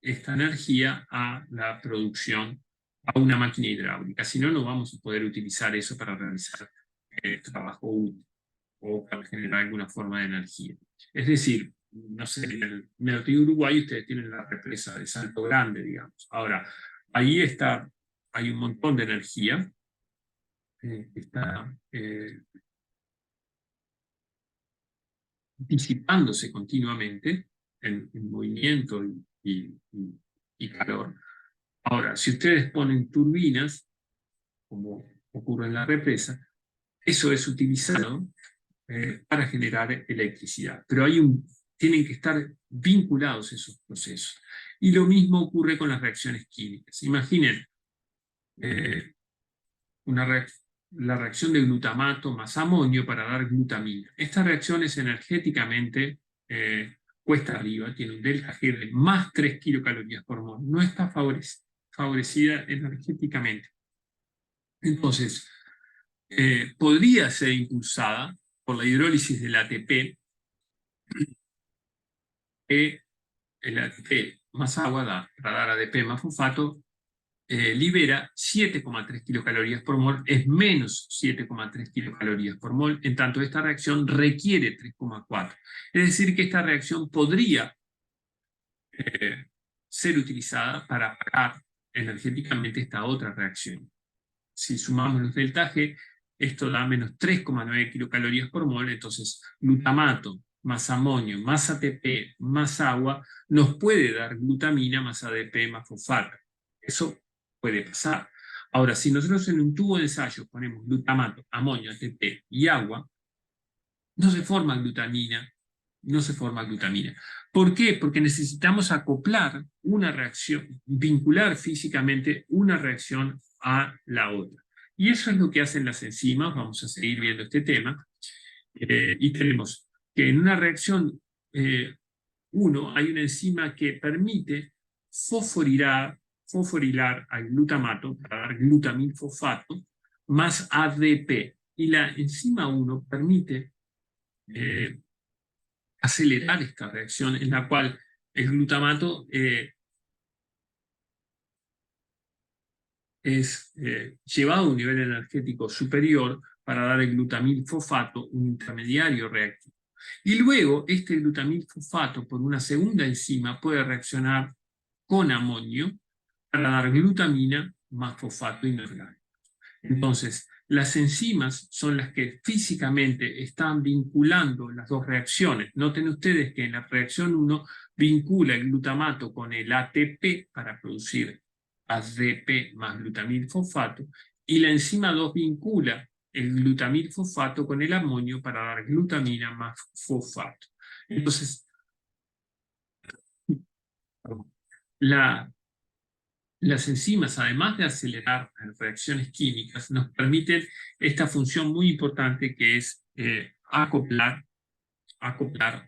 esta energía a la producción, a una máquina hidráulica. Si no, no vamos a poder utilizar eso para realizar trabajo útil o para generar alguna forma de energía. Es decir, no sé, en el río Uruguay ustedes tienen la represa de Salto Grande, digamos. Ahora, ahí hay un montón de energía que está disipándose continuamente en movimiento y calor. Ahora, si ustedes ponen turbinas, como ocurre en la represa, eso es utilizado para generar electricidad. Pero tienen que estar vinculados esos procesos. Y lo mismo ocurre con las reacciones químicas. Imaginen la reacción de glutamato más amonio para dar glutamina. Esta reacción es energéticamente cuesta arriba, tiene un delta G de más 3 kilocalorías por mol. No está favorecida energéticamente. Entonces, podría ser impulsada por la hidrólisis del ATP, que el ATP más agua para dar ADP más fosfato, libera 7,3 kilocalorías por mol, es menos 7,3 kilocalorías por mol, en tanto esta reacción requiere 3,4. Es decir, que esta reacción podría ser utilizada para apagar energéticamente esta otra reacción. Si sumamos los delta G, esto da menos 3,9 kilocalorías por mol, entonces glutamato más amonio más ATP más agua nos puede dar glutamina más ADP más fosfato. Eso puede pasar. Ahora, si nosotros en un tubo de ensayo ponemos glutamato, amonio, ATP y agua, no se forma glutamina, no se forma glutamina. ¿Por qué? Porque necesitamos acoplar una reacción, vincular físicamente una reacción a la otra. Y eso es lo que hacen las enzimas, vamos a seguir viendo este tema, y tenemos que en una reacción 1 hay una enzima que permite fosforilar al glutamato para dar glutamilfosfato más ADP. Y la enzima 1 permite acelerar esta reacción en la cual el glutamato es llevado a un nivel energético superior para dar el glutamilfosfato, un intermediario reactivo. Y luego este glutamilfosfato, por una segunda enzima, puede reaccionar con amonio para dar glutamina más fosfato inorgánico. Entonces, las enzimas son las que físicamente están vinculando las dos reacciones. Noten ustedes que en la reacción 1 vincula el glutamato con el ATP para producir ADP más glutamilfosfato, y la enzima 2 vincula el glutamilfosfato con el amonio para dar glutamina más fosfato. Entonces, las enzimas, además de acelerar reacciones químicas, nos permiten esta función muy importante que es acoplar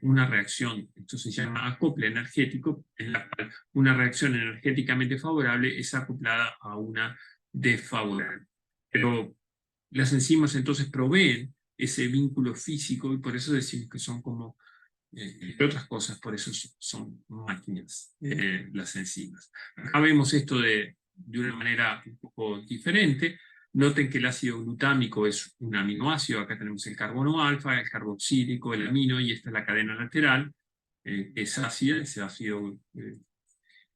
una reacción. Esto se llama acople energético, en la cual una reacción energéticamente favorable es acoplada a una desfavorable. Pero las enzimas entonces proveen ese vínculo físico y por eso decimos que son como entre otras cosas, por eso son máquinas las enzimas. Acá vemos esto de una manera un poco diferente. Noten que el ácido glutámico es un aminoácido. Acá tenemos el carbono alfa, el carboxílico, el amino, y esta es la cadena lateral. Es ácida, ese ácido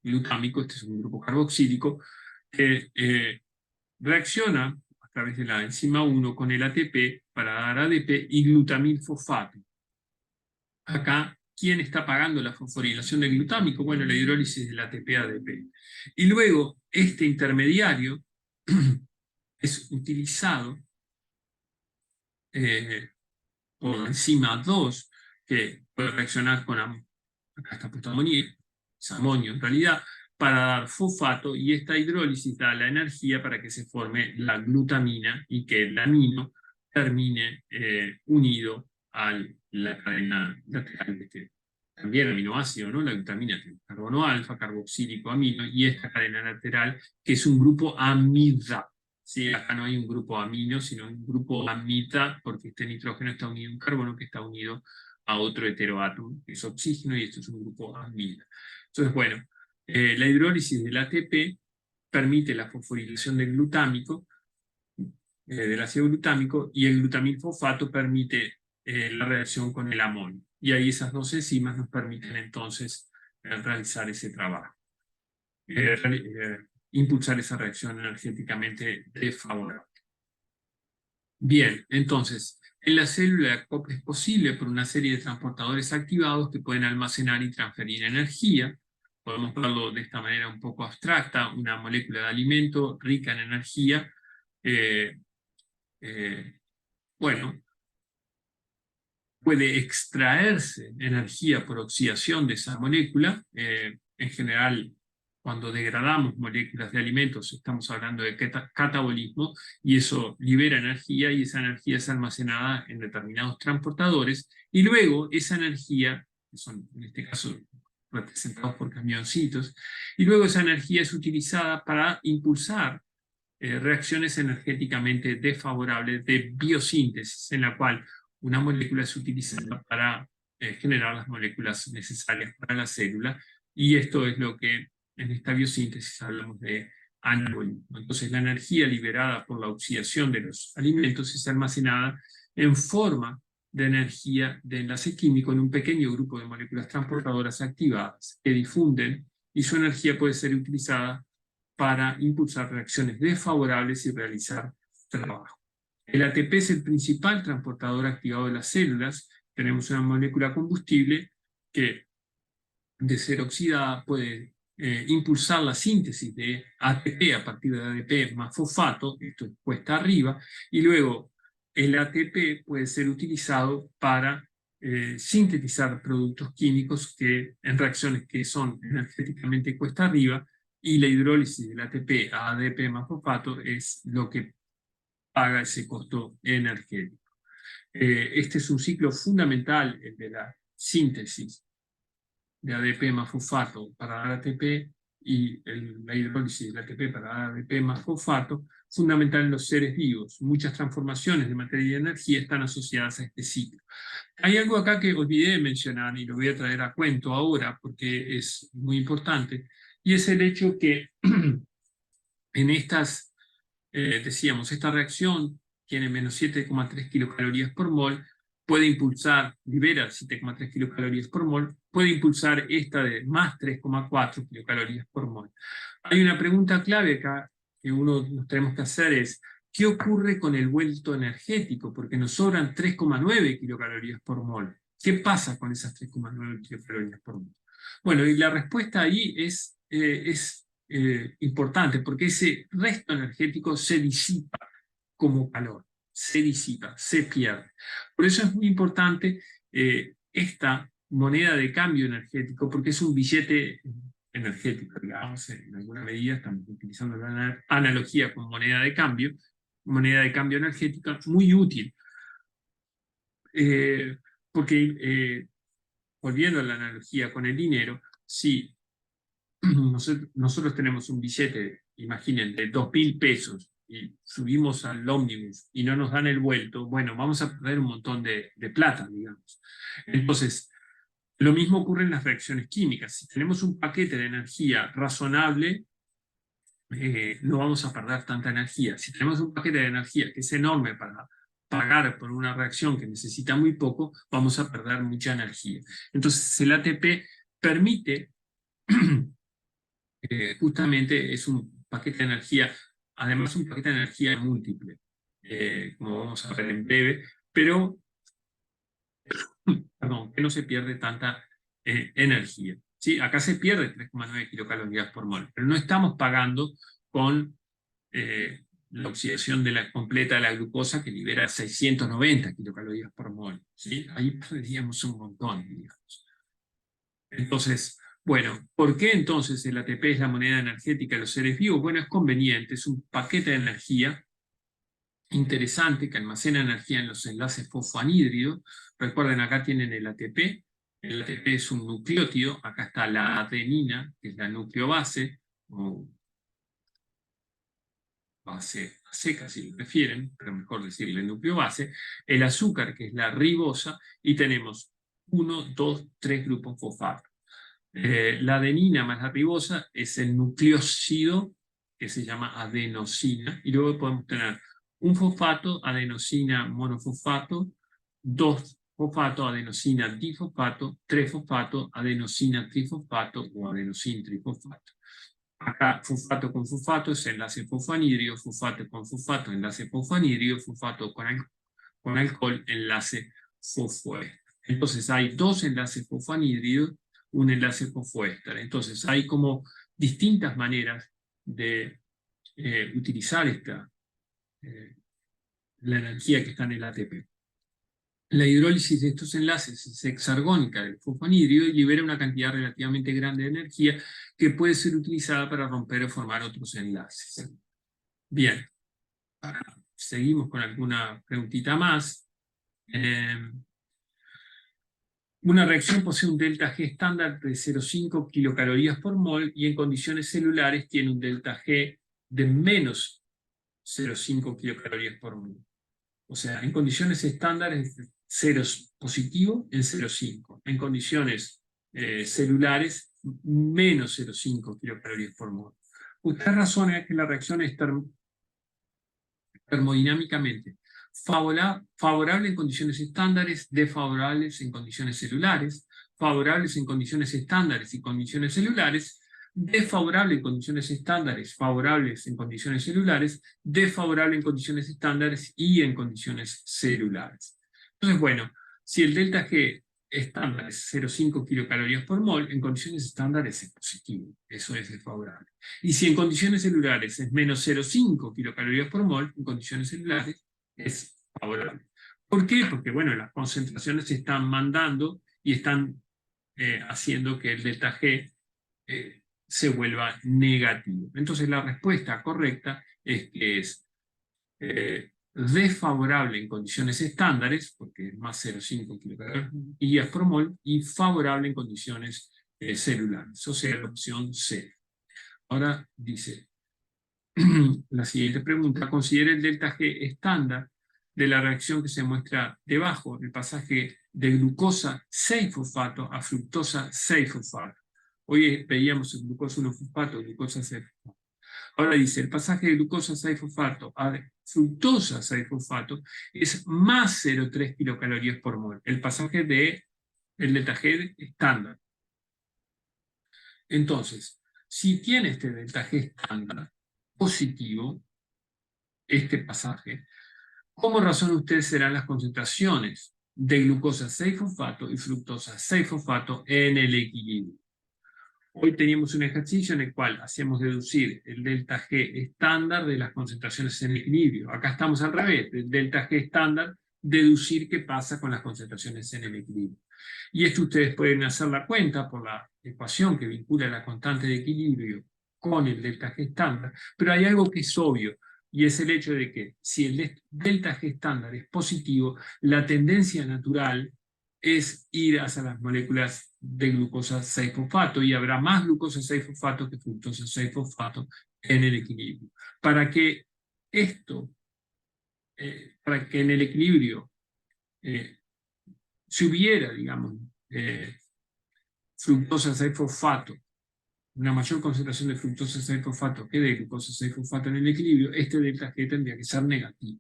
glutámico, este es un grupo carboxílico, que reacciona a través de la enzima 1 con el ATP para dar ADP y glutamilfosfato. Acá, ¿quién está pagando la fosforilación del glutámico? Bueno, la hidrólisis del ATP-ADP. Y luego, este intermediario es utilizado por la enzima 2, que puede reaccionar con acá está puesto amonio, es amonio en realidad, para dar fosfato, y esta hidrólisis da la energía para que se forme la glutamina y que el amino termine unido a la cadena lateral de este también aminoácido, ¿no? La glutamina tiene carbono alfa, carboxílico, amino, y esta cadena lateral que es un grupo amida. ¿Sí? Acá no hay un grupo amino, sino un grupo amida, porque este nitrógeno está unido a un carbono que está unido a otro heteroátomo, que es oxígeno, y esto es un grupo amida. Entonces, bueno, la hidrólisis del ATP permite la fosforilación del glutámico, del ácido glutámico, y el glutamilfosfato permite la reacción con el amonio. Y ahí esas dos enzimas nos permiten entonces realizar ese trabajo. Impulsar esa reacción energéticamente desfavorable. Bien, entonces, en la célula el acople es posible por una serie de transportadores activados que pueden almacenar y transferir energía. Podemos verlo de esta manera un poco abstracta: una molécula de alimento rica en energía, bueno, puede extraerse energía por oxidación de esa molécula. En general, cuando degradamos moléculas de alimentos, estamos hablando de catabolismo, y eso libera energía, y esa energía es almacenada en determinados transportadores, y luego esa energía, que son en este caso representados por camioncitos, y luego esa energía es utilizada para impulsar reacciones energéticamente desfavorables de biosíntesis, en la cual una molécula es utilizada para generar las moléculas necesarias para la célula, y esto es lo que en esta biosíntesis hablamos de anabolismo. Entonces, la energía liberada por la oxidación de los alimentos es almacenada en forma de energía de enlace químico en un pequeño grupo de moléculas transportadoras activadas que difunden, y su energía puede ser utilizada para impulsar reacciones desfavorables y realizar trabajo. El ATP es el principal transportador activado de las células. Tenemos una molécula combustible que, de ser oxidada, puede impulsar la síntesis de ATP a partir de ADP más fosfato, esto es cuesta arriba, y luego el ATP puede ser utilizado para sintetizar productos químicos que, en reacciones que son energéticamente cuesta arriba, y la hidrólisis del ATP a ADP más fosfato es lo que paga ese costo energético. Este es un ciclo fundamental, el de la síntesis de ADP más fosfato para dar ATP, y la hidrólisis del ATP para ADP más fosfato, fundamental en los seres vivos. Muchas transformaciones de materia y energía están asociadas a este ciclo. Hay algo acá que olvidé de mencionar y lo voy a traer a cuento ahora porque es muy importante, y es el hecho que en estas, decíamos, esta reacción tiene menos 7,3 kilocalorías por mol, puede impulsar, libera 7,3 kilocalorías por mol, puede impulsar esta de más 3,4 kilocalorías por mol. Hay una pregunta clave acá que nos tenemos que hacer es, ¿qué ocurre con el vuelto energético? Porque nos sobran 3,9 kilocalorías por mol. ¿Qué pasa con esas 3,9 kilocalorías por mol? Bueno, y la respuesta ahí es importante, porque ese resto energético se disipa como calor, se disipa, se pierde. Por eso es muy importante esta moneda de cambio energético, porque es un billete energético, digamos, en alguna medida estamos utilizando la analogía con moneda de cambio energética muy útil, porque volviendo a la analogía con el dinero, si nosotros tenemos un billete, imaginen, de 2.000 pesos y subimos al ómnibus y no nos dan el vuelto, bueno, vamos a perder un montón de plata, digamos. Entonces, lo mismo ocurre en las reacciones químicas. Si tenemos un paquete de energía razonable, no vamos a perder tanta energía. Si tenemos un paquete de energía que es enorme para pagar por una reacción que necesita muy poco, vamos a perder mucha energía. Entonces, el ATP permite justamente es un paquete de energía, además un paquete de energía múltiple, como vamos a ver en breve, pero perdón, que no se pierde tanta energía. ¿Sí? Acá se pierde 3,9 kilocalorías por mol, pero no estamos pagando con la oxidación completa de la glucosa que libera 690 kilocalorías por mol. ¿Sí? Ahí perderíamos un montón, digamos. Entonces, bueno, ¿por qué entonces el ATP es la moneda energética de los seres vivos? Bueno, es conveniente, es un paquete de energía interesante que almacena energía en los enlaces fosfoanhídridos. Recuerden, acá tienen el ATP es un nucleótido, acá está la adenina, que es la nucleobase, o base seca si lo prefieren, pero mejor decirle nucleobase, el azúcar, que es la ribosa, y tenemos 1, 2, 3 grupos fosfato. La adenina más la ribosa es el nucleósido que se llama adenosina, y luego podemos tener un fosfato, adenosina monofosfato, 2 fosfato, adenosina difosfato, 3 fosfato, adenosina trifosfato o adenosin trifosfato. Acá fosfato con fosfato es enlace fosfanhídrido, fosfato con fosfato, enlace fosfanhídrido, fosfato con alcohol, enlace fosfoéster. Entonces hay 2 enlaces fosfanhídridos, un enlace fosfoéster. Entonces hay como distintas maneras de utilizar la energía que está en el ATP. La hidrólisis de estos enlaces es hexargónica del fosfanhídrido y libera una cantidad relativamente grande de energía que puede ser utilizada para romper o formar otros enlaces. Bien, seguimos con alguna preguntita más. Una reacción posee un delta G estándar de 0,5 kilocalorías por mol y en condiciones celulares tiene un delta G de menos 0,5 kilocalorías por mol. O sea, en condiciones estándares 0 positivo en 0,5. En condiciones celulares, menos 0,5 kilocalorías por mol. Usted razona que la reacción es termodinámicamente favorable en condiciones estándares, desfavorables en condiciones celulares, favorables en condiciones estándares y condiciones celulares, desfavorable en condiciones estándares, favorables en condiciones celulares, desfavorable en condiciones estándares y en condiciones celulares. Entonces, bueno, si el delta G estándar es 0,5 kilocalorías por mol, en condiciones estándares es positivo, eso es desfavorable. Y si en condiciones celulares es menos 0,5 kilocalorías por mol, en condiciones celulares es favorable. ¿Por qué? Porque, bueno, las concentraciones se están mandando y están haciendo que el delta G se vuelva negativo. Entonces la respuesta correcta es que es desfavorable en condiciones estándares, porque es más 0,5 kilocalorías por mol, y favorable en condiciones celulares, o sea, la opción C. Ahora dice la siguiente pregunta: considere el delta G estándar de la reacción que se muestra debajo, el pasaje de glucosa 6-fosfato a fructosa 6-fosfato. Hoy veíamos el glucosa 1-fosfato, glucosa 6-fosfato. Ahora dice, el pasaje de glucosa 6-fosfato a fructosa 6-fosfato es más 0,3 kilocalorías por mol. El pasaje de el delta G estándar. Entonces, si tiene este delta G estándar positivo, este pasaje, ¿cómo razón ustedes serán las concentraciones de glucosa 6-fosfato y fructosa 6-fosfato en el equilibrio? Hoy teníamos un ejercicio en el cual hacíamos deducir el delta G estándar de las concentraciones en equilibrio. Acá estamos al revés, del delta G estándar, deducir qué pasa con las concentraciones en el equilibrio. Y esto ustedes pueden hacer la cuenta por la ecuación que vincula la constante de equilibrio con el delta G estándar, pero hay algo que es obvio, y es el hecho de que si el delta G estándar es positivo, la tendencia natural es ir hacia las moléculas de glucosa 6-fosfato, y habrá más glucosa 6-fosfato que fructosa 6-fosfato en el equilibrio. Para que esto, para que en el equilibrio si hubiera, digamos, fructosa 6-fosfato, una mayor concentración de fructosa 6-fosfato que de glucosa 6-fosfato en el equilibrio, este delta G tendría que ser negativo.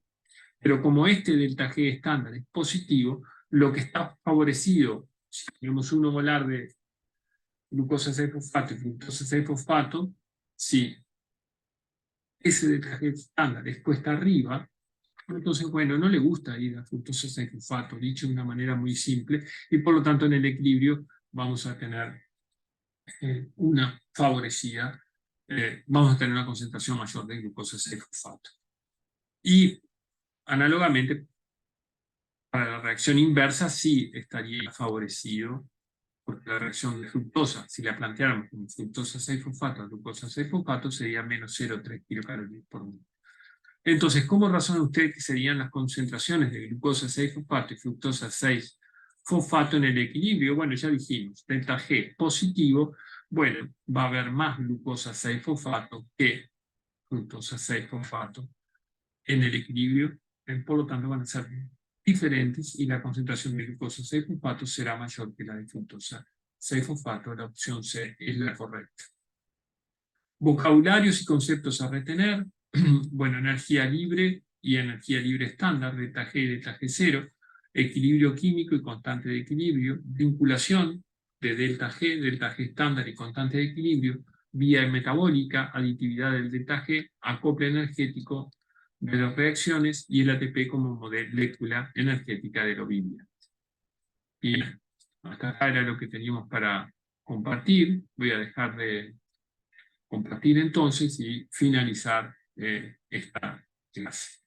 Pero como este delta G estándar es positivo, lo que está favorecido, si tenemos 1 molar de glucosa 6-fosfato y fructosa 6-fosfato, si ese delta G estándar es cuesta arriba, entonces, bueno, no le gusta ir a fructosa 6-fosfato, dicho de una manera muy simple, y por lo tanto en el equilibrio vamos a tener una favorecida, vamos a tener una concentración mayor de glucosa 6-fosfato. Y análogamente, para la reacción inversa sí estaría favorecido, porque la reacción de fructosa, si la planteáramos como fructosa 6-fosfato a glucosa 6-fosfato, sería menos 0,3 kilocalorías por mol. Entonces, ¿cómo razona usted que serían las concentraciones de glucosa 6-fosfato y fructosa 6-fosfato en el equilibrio? Bueno, ya dijimos, delta G positivo, bueno, va a haber más glucosa 6-fosfato que fructosa 6-fosfato en el equilibrio, por lo tanto van a ser diferentes y la concentración de glucosa 6-fosfato será mayor que la de fructosa 6-fosfato. La opción C es la correcta. Vocabularios y conceptos a retener. Bueno, energía libre y energía libre estándar, delta G y delta G0, equilibrio químico y constante de equilibrio, vinculación de delta G estándar y constante de equilibrio, vía metabólica, aditividad del delta G, acople energético de las reacciones y el ATP como molécula energética de la vida. Bien, hasta acá era lo que teníamos para compartir. Voy a dejar de compartir entonces y finalizar esta clase.